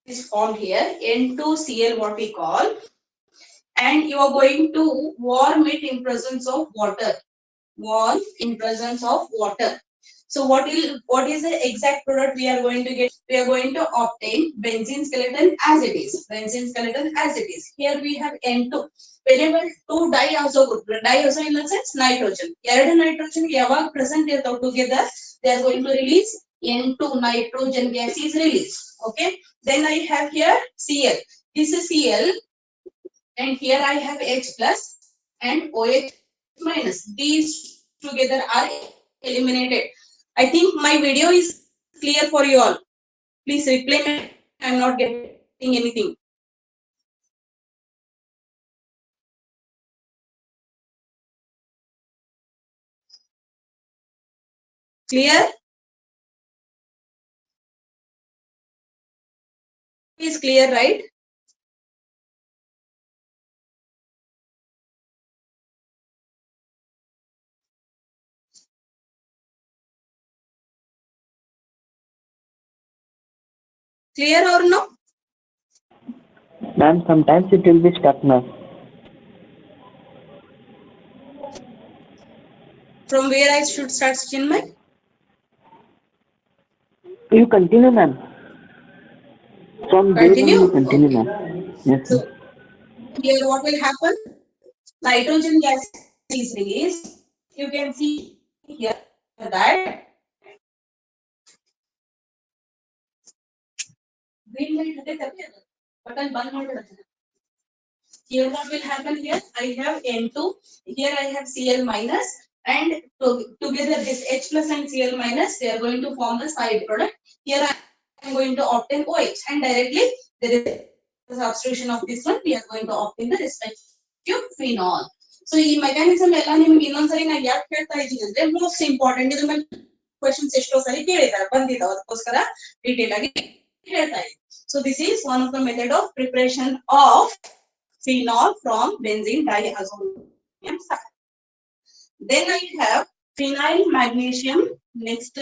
S1: is formed here, N2Cl what we call, and you are going to warm it in presence of water. Warm in presence of water. So what is the exact product we are going to get? We are going to obtain benzene skeleton as it is. Benzene skeleton as it is. Here we have N2. Whenever two diazo group, diazo in the sense nitrogen. ಎರಡು nitrogen ಯಾವಾಗ present ಇರ್ತಾವ together, they are going to release N2 nitrogen gas is released. Okay. Then I have here Cl. This is Cl, and here I have H plus and OH minus. These together are eliminated. I think my video is clear for you all. Please reply me. I'm not getting anything. Clear? Is clear, right? Clear or no?
S3: Ma'am, sometimes it will be stuck, ma'am.
S1: From where I should start, Chinmay?
S3: You continue, ma'am. From there on,
S1: Continue?
S3: you continue,
S1: Okay.
S3: ma'am. Yes,
S1: So
S3: ma'am.
S1: here what will happen? Nitrogen gas is released. You can see here that green light hate तभी आता है. Button बंद हो जाता है. Here what will happen here? I have N2. Here I have Cl minus, and together this H plus and Cl minus, they are going to form the side product. Here I am going to obtain OH, and directly there is the substitution of this one. We are going to obtain the respective phenol. So ಈ mechanism ಎಲ್ಲ ನಿಮಗೆ ಇನ್ನೊಂದ್ಸರಿ ನಾ ಯಾಕೆ ಹೇಳ್ತಾ ಇದ್ದೀನಿ ಅಂದ್ರೆ most important ಇದ್ರ ಮೇಲೆ ಕ್ವೆಶ್ಚನ್ಸ್ ಎಷ್ಟೋ ಸರಿ ಕೇಳಿದ್ದಾರೆ ಬಂದಿದ್ದಾವೆ ಅದಕ್ಕೋಸ್ಕರ ಡೀಟೇಲ್ ಆಗಿ ಹೇಳ್ತಾ ಇದ್ದೀನಿ. So this is one of the method of preparation of phenol from benzene diazonium sulfide. Then I have phenyl magnesium. Next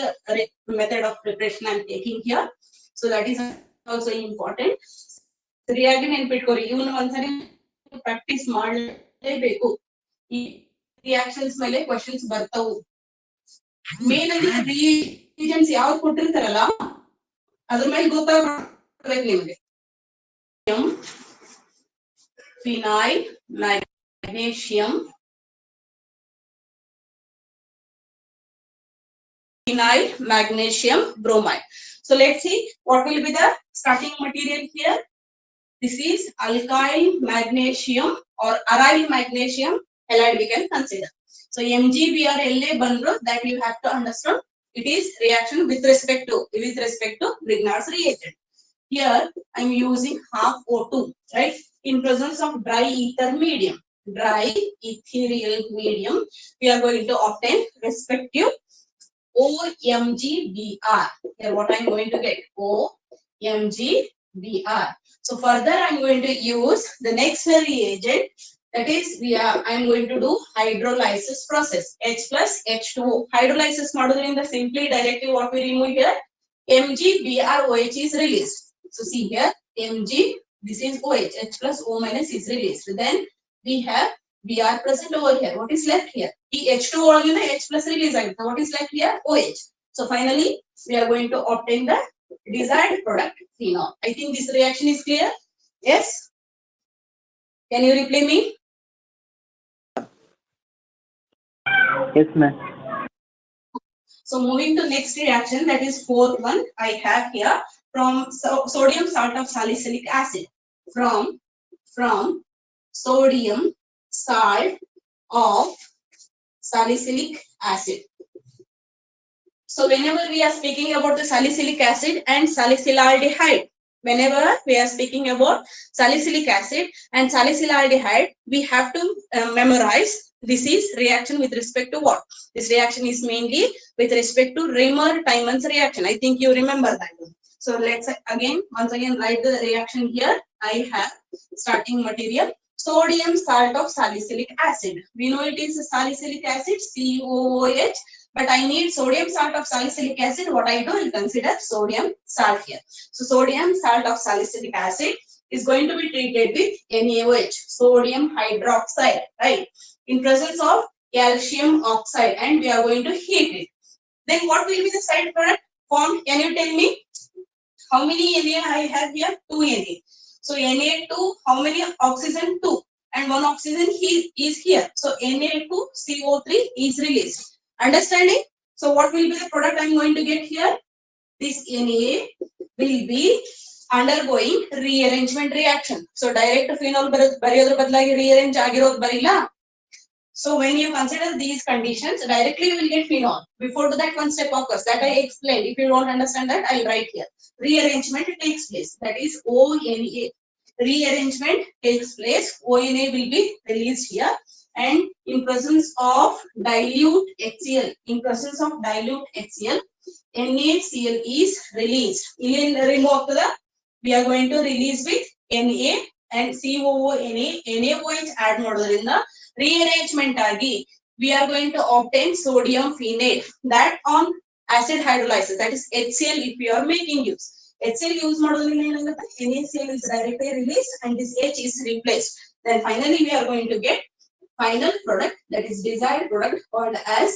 S1: method of preparation I am taking here. So that is also important. Reagent ನೆನ್ಪಿಟ್ಕೋರಿ ಇವನು ಒಂದ್ಸರಿ practice ಮಾಡಲೇಬೇಕು. ಈ reactions ಮೇಲೆ questions ಬರ್ತಾವು. Main ಆಗಿ ರಿಯಾಜೆಂಟ್ಸ್ ಯಾವ್ದು ಕೊಟ್ಟಿರ್ತಾರಲ್ಲ ಅದ್ರ ಮೇಲೆ ಗೊತ್ತಾಗಬೇಕು ನಿಮಗೆ. Phenyl magnesium, phenyl magnesium bromide. So let's see what will be the starting material here. This is alkyl magnesium or aryl magnesium halide we can consider. So MgBrLa bandro, that you have to understand. It is reaction with respect to Grignard's reagent. Here I am using half O2, right? In presence of dry ether medium, dry ethereal medium, we are going to obtain respective OMgBr. Here what I am going to get? OMgBr. So further I am going to use the next reagent, that is I am going to do hydrolysis process. H plus H2O. Hydrolysis modulin simply directly what we remove here? MgBrOH is released. So see here, Mg, this is OH, H plus O minus is released. Then we have Br present over here. What is left here? H2O H plus release. What is left here? OH. So finally, we are going to obtain the desired product, phenol. I think this reaction is clear. Yes? Can you reply me?
S3: Yes, ma'am.
S1: So moving to next reaction, that is fourth one I have here. From sodium salt of salicylic acid, from sodium salt of salicylic acid. So whenever we are speaking about the salicylic acid and salicylaldehyde, whenever we are speaking about salicylic acid and salicylaldehyde, we have to memorize this is reaction with respect to what? This reaction is mainly with respect to Raymer-Tymans reaction. I think you remember that one. So let's once again write the reaction here. I have starting material sodium salt of salicylic acid. We know it is salicylic acid, COOH, but I need sodium salt of salicylic acid. What I do, I consider sodium salt here. So sodium salt of salicylic acid is going to be treated with NaOH, sodium hydroxide, right? In presence of calcium oxide, and we are going to heat it. Then what will be the side product formed? Can you tell me? How many Na I have here? 2 Na. So Na2, how many oxygen? 2. And 1 oxygen is here. So Na2CO3 is released. Understanding? So what will be the product I am going to get here? This Na will be undergoing rearrangement reaction. So direct phenol ಬರೆಯೋದ್ರ ಬದಲಾಗಿ rearrange ಆಗಿರೋದು ಬರಿಲ್ಲ. So when you consider these conditions, directly you will get phenol. Before that, one step occurs that I explained. If you don't understand that, I'll write here. Rearrangement takes place. That is ONA. Rearrangement takes place. ONA will be released here. And in presence of dilute HCl, NaCl is released. Remove the, we are going to release with Na and COO NaOH add ಮಾಡೋದ್ರಿಂದ rearrangement ಆಗಿ we are going to obtain sodium phenate that on acid hydrolysis, that is HCl if you are making use. HCl use ಮಾಡೋದ್ರಿಂದ ಏನಾಗುತ್ತೆ NaCl is directly released and this H is replaced. Then finally we are going to get final product, that is desired product called as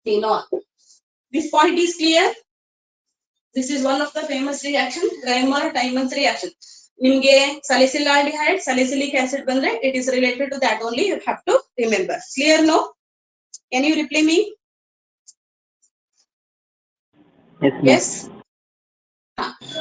S1: phenol. This point is clear. This is one of the famous reaction, Reimer-Tiemann reaction. ನಿಮಗೆ salicylaldehyde, salicylic acid ಬಂದ್ರೆ it is related to that only, you have to remember. Clear no? Can you reply me?
S3: Yes, ma'am.
S1: Yes.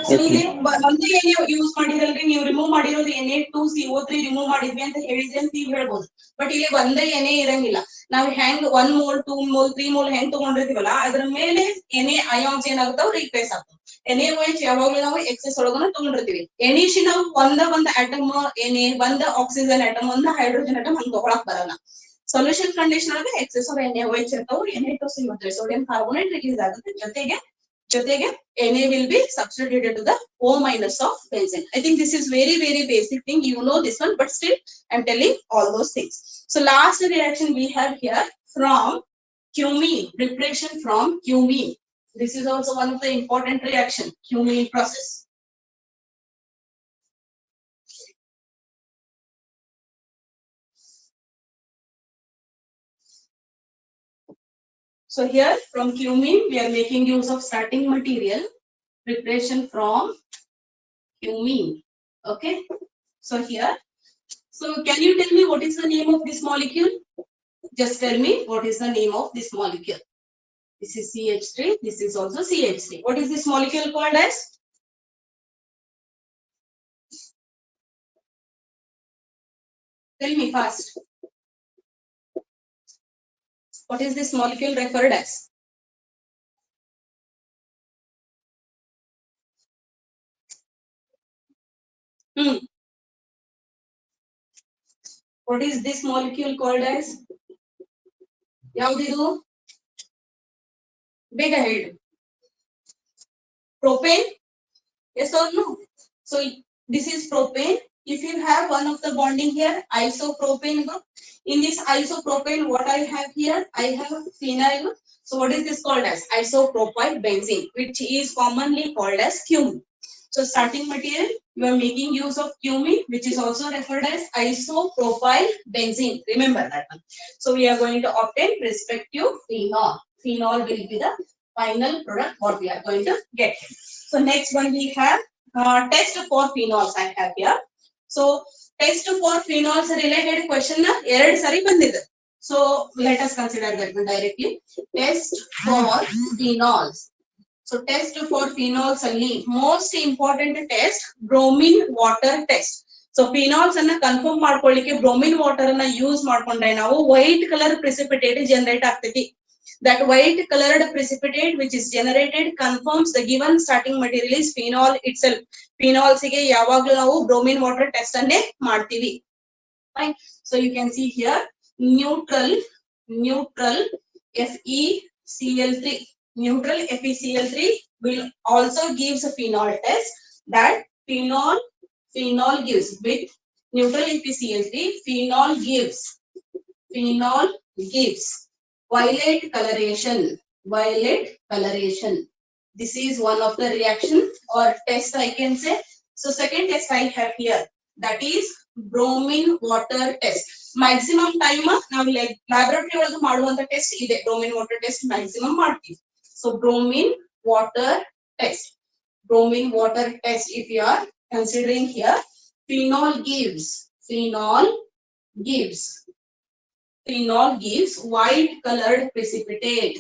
S1: So ಇಲ್ಲಿ ಒಂದೇ ಏನೇ use ಮಾಡಿರಲ್ರಿ, ನೀವು remove ಮಾಡಿರೋದು Na2CO3 remove ಮಾಡಿದ್ವಿ ಅಂತ ಹೇಳಿದ್ರೆ ಅಂತ ನೀವು ಹೇಳ್ಬೋದು. ಬಟ್ ಇಲ್ಲಿ ಒಂದೇ ಏನೇ ಇರಂಗಿಲ್ಲ. ನಾವು ಹೆಂಗ್ 1 mole 2 mole 3 mole ಹೆಂಗ್ ತಗೊಂಡಿರ್ತೀವಲ್ಲ ಅದ್ರ ಮೇಲೆ Na ions ಏನಾಗ್ತಾವ ರೀಪ್ಲೇಸ್ ಆಗ್ತಾವ. NaOH ಯಾವಾಗಲೂ ನಾವು ಎಕ್ಸೆಸ್ ಒಳಗನ ತಗೊಂಡಿರ್ತೀವಿ. ಎನಿಶಿ ನಾವು ಒಂದ ಆಟಮ್ Na, ಒಂದ ಆಕ್ಸಿಜನ್ ಆಟಮ್, ಒಂದ ಹೈಡ್ರೋಜನ್ ಆಟಮ್ ಹಂಗ ತಗೊಳಕ್ ಬರಲ್ಲ. ಸೊಲ್ಯೂಷನ್ ಕಂಡೀಷನ್ ಒಳಗೆ ಎಕ್ಸೆಸ್ ಆಫ್ NaOH ಇರ್ತಾವ, Na2CO3 ಸೋಡಿಯಂ ಕಾರ್ಬೋನೇಟ್ ರಿಲೀಸ್ ಆಗುತ್ತೆ, ಜೊತೆಗೆ Na will be substituted to the O minus of benzene. I think this is very basic thing. You know this one, but still I'm telling all those things. So last reaction we have here from cumene, preparation from cumene. This is also one of the important reaction, cumene process. So here from cumene we are making use of starting material, preparation from cumene. Okay. So here, so can you tell me what is the name of this molecule? Just tell me what is the name of this molecule. This is CH3, this is also CH3. What is this molecule called as? Tell me fast. What is this molecule referred as? What is this molecule called as? ಯಾವ್ದಿದು? ಬೇಗ ಹೇಳಿ. Propane? Yes or no? So this is propane. If you have one of the bonding here, isopropane group. In this isopropane, what I have here? I have phenyl. So what is this called as? Isopropyl benzene, which is commonly called as cumene. So starting material, you are making use of cumene, which is also referred as isopropyl benzene. Remember that one. So we are going to obtain respective phenol. Phenol will be the final product what we are going to get. So next one we have test for phenols I have here. So test for phenols related question na ಎರಡು ಸರಿ ಬಂದಿದೆ. So let us consider that one directly. Test for phenols. So test for phenols ಅಲ್ಲಿ most important test bromine water test. So phenols ಅನ್ನ confirm ಮಾಡ್ಕೊಳ್ಳಿಕ್ಕೆ bromine water ಅನ್ನ use ಮಾಡ್ಕೊಂಡ್ರೆ ನಾವು white color precipitate generate ಆಗ್ತೈತಿ. That white colored precipitate which is generated confirms the given starting material is phenol itself. Phenols ಗೆ ಯಾವಾಗಲೂ ನಾವು bromine water test ಅನ್ನೇ ಮಾಡ್ತೀವಿ. Fine. So you can see here neutral FeCl3. Neutral FeCl3 will also gives a phenol test. That phenol gives with neutral FeCl3 phenol gives violet coloration. This is one of the reaction or test I can say. So second test I have here, that is bromine water test. Maximum time ನಾವು laboratory ಒಳಗೆ ಮಾಡುವಂತ test ಇದೆ. bromine water test maximum ಮಾಡ್ತೀವಿ. So bromine water test if you are considering here, phenol gives white colored precipitate.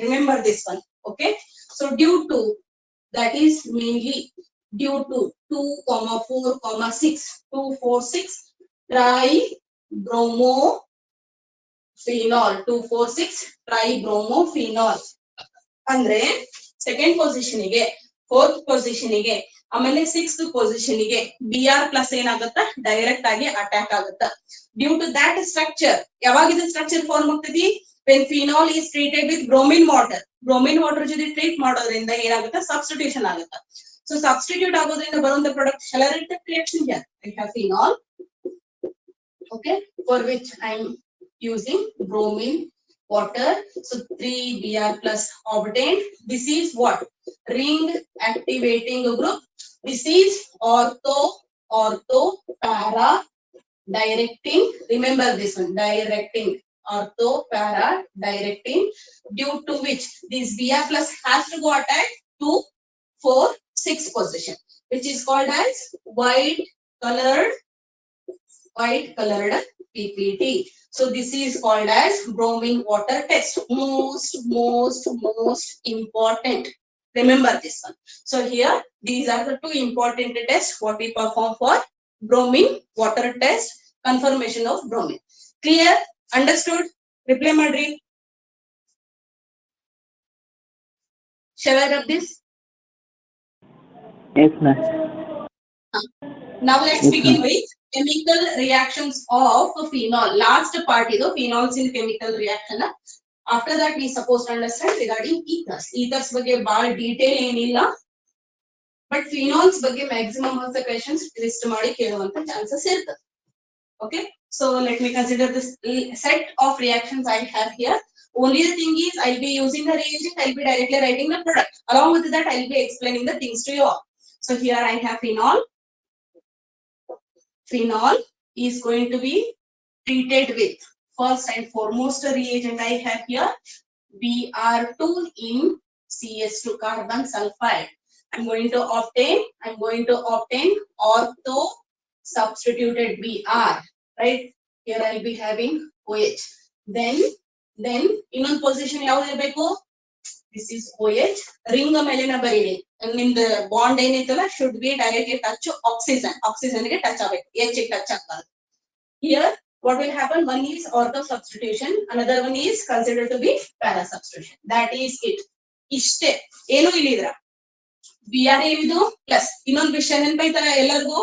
S1: Remember this one. Okay. So due to, that is mainly due to 2,4,6 tri tribromophenols 2,4,6 tribromophenols ಅಂದ್ರೆ second position ಗೆ, fourth position ಗೆ, ಆಮೇಲೆ sixth position ಗೆ Br plus ಏನಾಗುತ್ತ direct ಆಗಿ attack ಆಗುತ್ತ. Due to that structure, ಯಾವಾಗ ಇದು ಸ್ಟ್ರಕ್ಚರ್ ಫಾರ್ಮ್ ಆಗ್ತದೆ, when phenol is treated with bromine water, bromine water ಜೊತೆ ಟ್ರೀಟ್ ಮಾಡೋದ್ರಿಂದ ಏನಾಗುತ್ತೆ, ಸಬ್ಸ್ಟಿಟ್ಯೂಷನ್ ಆಗುತ್ತೆ. ಸೊ ಸಬ್ಸ್ಟಿಟ್ಯೂಟ್ ಆಗೋದ್ರಿಂದ ಬರುವಂತ product shall I write the reaction here? I have phenol, okay, for which I am using bromine water. So 3Br plus obtained. This is what? Ring activating group. This is ortho para directing. Remember this one, directing, ortho para directing, due to which this Br plus has to go attack to 4, 6 position, which is called as white colored PPT. So this is called as bromine water test. Most important. Remember this one. So here these are the two important tests what we perform for bromine water test, confirmation of bromine. Clear? Understood? Reply madri. Shall I rub this?
S3: Yes, ma'am.
S1: Now let's begin with chemical reactions of phenol. Last part is phenols in chemical reaction. After that we supposed to understand regarding ethers. Ethers ಬಗ್ಗೆ ಬಹಳ detail ಏನಿಲ್ಲ, but phenols ಬಗ್ಗೆ maximum of the questions list ಮಾಡಿ ಕೇಳುವಂತ chances ಇರ್ತದೆ. Okay, so let me consider this set of reactions I have here. Only the thing is I'll be using the reagent, I'll be directly writing the product. Along with that I'll be explaining the things to you all. So here I have phenol. Phenol is going to be treated with, first and foremost reagent I have here, Br2 in CS2 carbon sulfide. I'm going to obtain ortho substituted Br, right? Here I'll be having OH. Then ಇನ್ನೊಂದು position ಯಾವ್ದು ಇರಬೇಕು, this is OH. Ring ಮೇಲಿನ ಬರೀರಿ, ನಿಮ್ದು bond ಏನೈತಲ್ಲ should be directly touch oxygen ಗೆ touch ಆಗಬೇಕು, H ಗೆ ಟಚ್ ಆಗಬಾರದು. Here what will happen, one is ortho substitution, another one is considered to be para substitution. That is it. ಇಷ್ಟೇ, ಏನು ಇಲ್ಲಿದ್ರ Br ಇದು ಪ್ಲಸ್. ಇನ್ನೊಂದು ವಿಷಯ ನೆನಪೈತಲ್ಲ ಎಲ್ಲರಿಗೂ,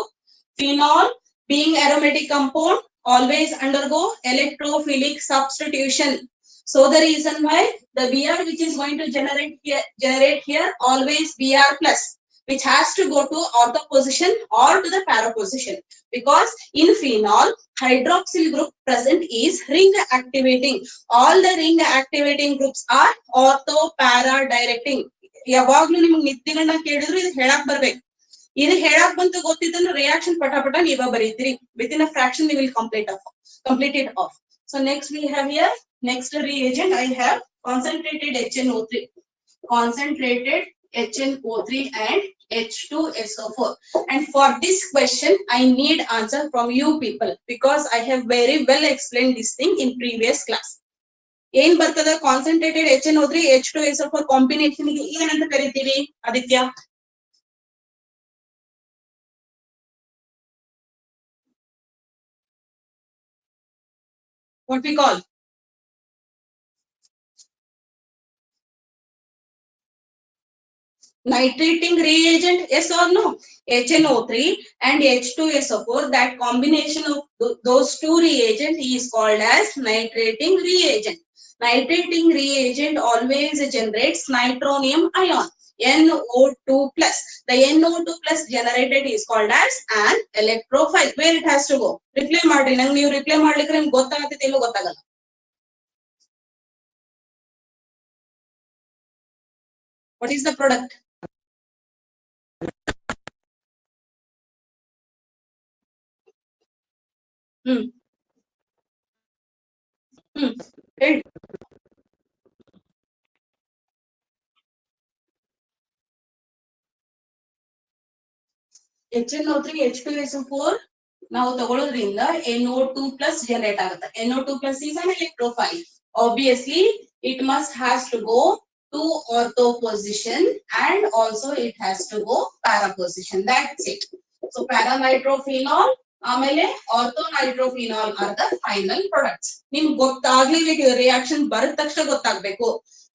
S1: phenol being aromatic compound always undergo electrophilic substitution. So the reason why the Br which is going to generate here always Br plus, which has to go to ortho position or to the para position, because in phenol hydroxyl group present is ring activating. All the ring activating groups are ortho para directing. ಯಾವಾಗ್ಲೂ ನಿಮ್ಗೆ ನಿತ್ಯಗಳನ್ನ ಕೇಳಿದ್ರು ಇದು ಹೇಳಕ್ ಬರ್ಬೇಕು. ಇದು ಹೇಳಕ್ ಬಂತು ಗೊತ್ತಿತ್ತಂದ್ರೆ reaction ಪಟ ನೀವ ಬರೀತೀರಿ, within a fraction we will complete it off. So next we have here, next reagent I have concentrated HNO3 and H2SO4. And for this question I need answer from you people, because I have very well explained this thing in previous class. ಏನ್ ಬರ್ತದ concentrated HNO3 H2SO4 combination ಗೆ ಏನಂತ ಕರಿತೀವಿ Aditya? What we call? Nitrating reagent, yes or no? HNO3 and H2SO4, that combination of those two reagents is called as nitrating reagent. Nitrating reagent always generates nitronium ion, NO2 plus. The NO2 plus generated is called as an electrophile. Where it has to go? Reply ಮಾಡಿ, ನಂಗೆ ನೀವು reply ಮಾಡ್ಲಿಕ್ಕೆ ನಿಮ್ಗೆ ಗೊತ್ತಾಗತ್ತೆ ಇಲ್ಲೋ ಗೊತ್ತಾಗಲ್ಲ. What is the product? ಹೇಳಿ. HNO3 H2SO4 ನಾವು ತಗೊಳ್ಳೋದ್ರಿಂದ NO2 plus generate ಆಗುತ್ತೆ. NO2 plus is an electrophile. Obviously it must has to go to ortho position and also it has to go para position. That's it. So para nitrophenol ಆಮೇಲೆ ಆರ್ಥೋನೈಟ್ರೋಫಿನಾಲ್ are the final products. ನಿಮ್ಗೆ ಗೊತ್ತಾಗ್ಲೇಬೇಕು, reaction ಬರದ ತಕ್ಷಣ ಗೊತ್ತಾಗ್ಬೇಕು.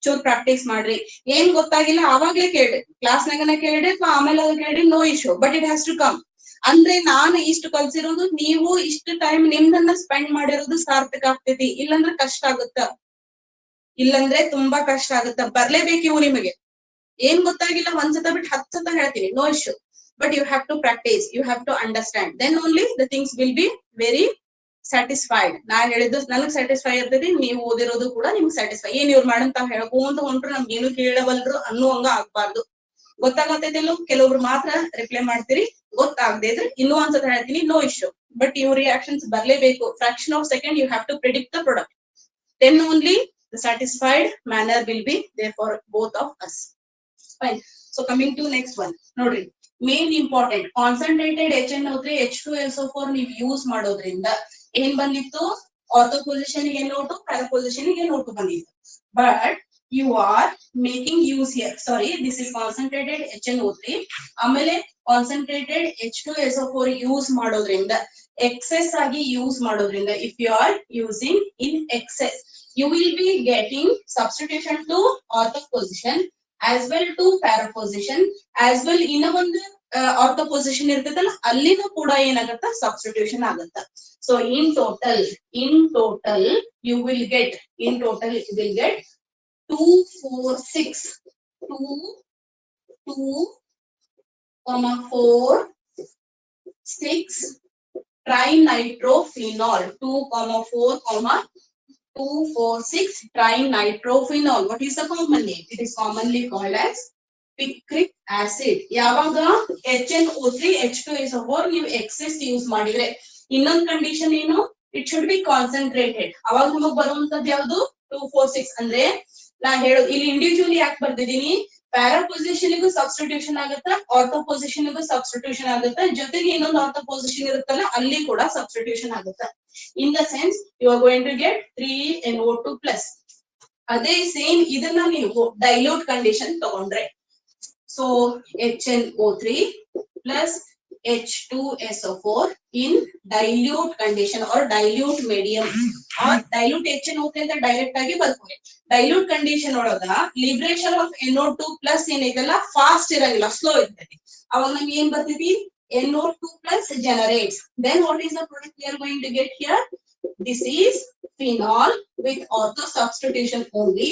S1: ಚೂರ್ practice ಮಾಡ್ರಿ. ಏನ್ ಗೊತ್ತಾಗಿಲ್ಲ ಆವಾಗ್ಲೇ ಕೇಳಿ, ಕ್ಲಾಸ್ನಾಗನ ಕೇಳಿ ಅಥವಾ ಆಮೇಲೆ ಅದು ಕೇಳಿ, no issue, but it has to come. ಅಂದ್ರೆ ನಾನು ಇಷ್ಟು ಕಲ್ಸಿರೋದು, ನೀವು ಇಷ್ಟು ಟೈಮ್ ನಿಮ್ದನ್ನ ಸ್ಪೆಂಡ್ ಮಾಡಿರೋದು ಸಾರ್ಥಕ ಆಗ್ತೈತಿ. ಇಲ್ಲಂದ್ರೆ ಕಷ್ಟ ಆಗುತ್ತ, ಇಲ್ಲಂದ್ರೆ ತುಂಬಾ ಕಷ್ಟ ಆಗುತ್ತ. ಬರ್ಲೇಬೇಕು ಇವು ನಿಮಗೆ. ಏನ್ ಗೊತ್ತಾಗಿಲ್ಲ ಒಂದ್ಸತ ಬಿಟ್ಟು 10 ಸತ ಹೇಳ್ತೀನಿ, no issue, but you have to practice, you have to understand, then only the things will be very satisfied. ನಾನ್ ಹೇಳಿದ್ದು ನನಗ್ ಸ್ಯಾಟಿಸ್ಫೈ ಇರ್ತೈತಿ, ನೀವು ಓದಿರೋದು ಕೂಡ ನಿಮ್ಗೆ ಸ್ಯಾಟಿಸ್ಫೈ. ಏನ್ ಇವ್ರು ಮಾಡಂತ ತಾವ್ ಹೇಳ್ಕೊಂತ ಹೊಂಟ್ರು ನಮ್ಗೆ ಏನು ಕೇಳವಲ್ರು ಅನ್ನುವಂಗ ಆಗ್ಬಾರ್ದು. ಗೊತ್ತಾಗತ್ತೈತಿಲ್ಲ, ಕೆಲವ್ರು ಮಾತ್ರ ರಿಪ್ಲೈ ಮಾಡ್ತೀರಿ, ಗೊತ್ತಾಗದೆ ಇದ್ರೆ ಇನ್ನೂ ಒಂದ್ಸತ ಹೇಳ್ತೀನಿ, ನೋ ಇಶ್ಯೂ, ಬಟ್ ಇವ್ ರಿಯಾಕ್ಷನ್ಸ್ ಬರ್ಲೇಬೇಕು. Fraction of second you have to predict the product, then only the satisfied manner will be there for both of us. Fine. So coming to next one, ನೋಡ್ರಿ, main important concentrated HNO3 H2SO4 ನೀವು use ಮಾಡೋದ್ರಿಂದ ಏನ್ ಬಂದಿತ್ತು, ortho position ಗೆ ನೋಟು, para position ಗೆ ನೋಟು ಬಂದಿತ್ತು. But you are making use here, sorry, this is concentrated HNO3, ಆಮೇಲೆ ಕಾನ್ಸಂಟ್ರೇಟೆಡ್ H2SO4 ಯೂಸ್ ಮಾಡೋದ್ರಿಂದ, ಎಕ್ಸೆಸ್ ಆಗಿ ಯೂಸ್ ಮಾಡೋದ್ರಿಂದ, if you are using in excess, you will be getting substitution to ortho position as well to para position as well. ಇನ್ನ ಒಂದು ortho position ಇರ್ತೈತಲ್ಲ, ಅಲ್ಲಿನೂ ಕೂಡ ಏನಾಗತ್ತ, ಸಬ್ಸ್ಟಿಟ್ಯೂಷನ್ ಆಗತ್ತ. So in total you will get, in total you will get 2 4 6 2 2 4 6 trinitrophenol, 2 4 2 4 6 trinitrophenol. What is the common name? It is commonly called as picric acid. ಯಾವಾಗ HNO3 H2SO4 ನೀವು excess use ಮಾಡಿದ್ರೆ, ಇನ್ನೊಂದು condition ಏನು, it should be concentrated. ಅವಾಗ ನಮಗ್ ಬರುವಂತದ್ದು ಯಾವುದು, 2 4 6. ಅಂದ್ರೆ ನಾ ಹೇಳೋದು ಇಲ್ಲಿ ಇಂಡಿವಿಜುವಲಿ ಯಾಕೆ ಬರ್ದಿದ್ದೀನಿ, ಪ್ಯಾರಾ ಪೊಸಿಷನ್ಗೂ ಸಬ್ಸ್ಟಿಟ್ಯೂಷನ್ ಆಗುತ್ತಾ, ಆರ್ಥೋ ಪೊಸಿಷನ್ಗೂ ಸಬ್ಸ್ಟಿಟ್ಯೂಷನ್ ಆಗುತ್ತಾ, ಜೊತೆಗೆ ಇನ್ನೊಂದು ಆರ್ಥೋ ಪೊಸಿಷನ್ ಇರುತ್ತಲ್ಲ ಅಲ್ಲಿ ಕೂಡ ಸಬ್ಸ್ಟಿಟ್ಯೂಷನ್ ಆಗುತ್ತಾ. In the sense you are going to get 3NO2 plus. ಅದೇ ಸೇಮ್ ಇದನ್ನ ನೀವು ಡೈಲ್ಯೂಟ್ ಕಂಡೀಷನ್ ತಗೊಂಡ್ರೆ, so HNO3 plus H2SO4 in dilute condition or dilute medium or dilute HNO3 ಅಂತ ಡೈರೆಕ್ಟ್ ಆಗಿ ಬರ್ಕೊಳ್ಳಿ. ಡೈಲ್ಯೂಟ್ ಕಂಡೀಷನ್ ಒಳಗ ಲಿಬರೇಷನ್ ಆಫ್ NO2 ಪ್ಲಸ್ ಏನೈತಲ್ಲ fast ಇರಂಗಿಲ್ಲ, ಸ್ಲೋ ಇರ್ತೈತಿ. ಅವಾಗ ನಮ್ಗೆ ಏನ್ ಬರ್ತೈತಿ, NO2 plus generates. Then what is the product we are going to get here? This is phenol with ortho substitution only.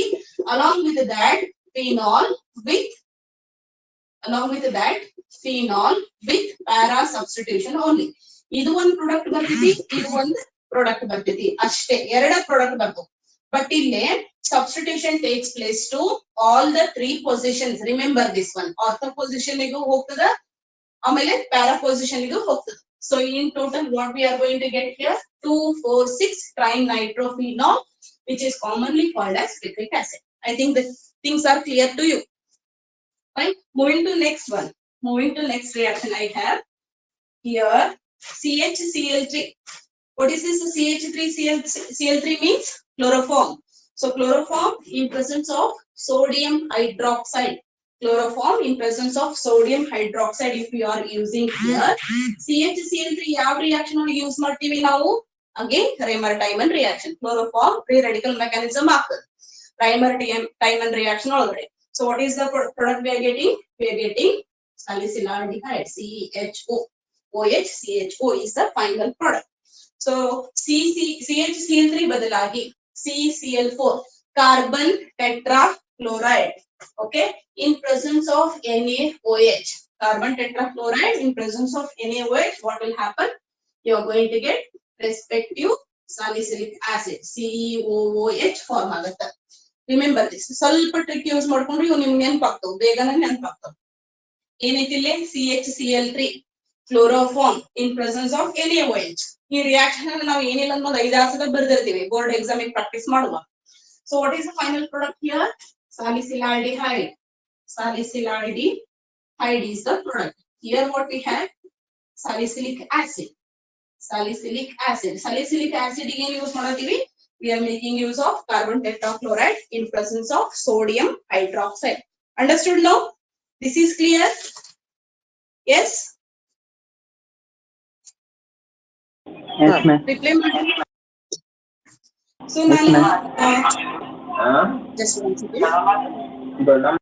S1: Along with that phenol with para substitution only. ಇದು ಒಂದು product ಬರ್ತೈತಿ, ಇದು ಒಂದು ಪ್ರಾಡಕ್ಟ್ ಬರ್ತೈತಿ, ಅಷ್ಟೇ, ಎರಡ product ಬರ್ತವೆ. But ಇಲ್ಲಿ substitution takes place to all the 3 positions. Remember this one, ortho position ಗೂ ಹೋಗ್ತದ, ಆಮೇಲೆ ಪ್ಯಾರಾ ಪೊಸಿಷನ್ ಗೂ ಹೋಗ್ತದೆ. So in total what we are going to get here, 2 4 6 trinitrophenol, which is commonly called as picric acid. I think the things are clear to you. Right? Moving to next one. Moving to next reaction I have here, CHCl3. What is this CH3Cl3 means? Chloroform. So chloroform in presence of sodium hydroxide. Chloroform in presence of sodium hydroxide if you are using here. CHCl3 ಯಾವ reaction ಒಳಗೆ use ಮಾಡ್ತೀವಿ ನಾವು? Again Reimer-Tiemann reaction. Chloroform free radical mechanism ಆಗ್ತದೆ Reimer-Tiemann reaction ಒಳಗಡೆ. So what is the product we are getting? We are getting salicylaldehyde, CHO is the final product. So CHCl3 ಬದಲಾಗಿ CCl4, carbon tetrachloride. Okay, in presence of NaOH, carbon tetrachloride in presence of NaOH, what will happen? You are going to get respective salicylic acid, COOH form ಆಗುತ್ತೆ. Remember this. ಸ್ವಲ್ಪ trick use ಮಾಡ್ಕೊಂಡ್ರೆ ಇವು ನಿಮ್ಗೆ ನೆನಪಾಗ್ತವೆ, ಬೇಗನೆ ನೆನಪಾಗ್ತವೆ. ಏನೈತಿ ಇಲ್ಲಿ, CHCl3 chloroform in presence of NaOH. ಈ reaction ನಾವು ಏನಿಲ್ಲ ಅನ್ನೋದು 5-6 ಸಲ ಬರ್ದಿರ್ತೀವಿ ಬೋರ್ಡ್ ಎಕ್ಸಾಮ್ ಪ್ರಾಕ್ಟೀಸ್ ಮಾಡುವ. So what is the final product here? Salicylaldehyde. Salicylaldehyde is the product. Here what we have? Salicylic acid. Salicylic acid again use ಮಾಡತೀವಿ. We are making use of carbon tetrachloride in presence of sodium hydroxide. Understood now? This is clear? Yes?
S3: Yes, ma'am.
S1: Reply madam. So
S3: Yes,
S1: Nani,
S3: ma'am.
S1: just one second.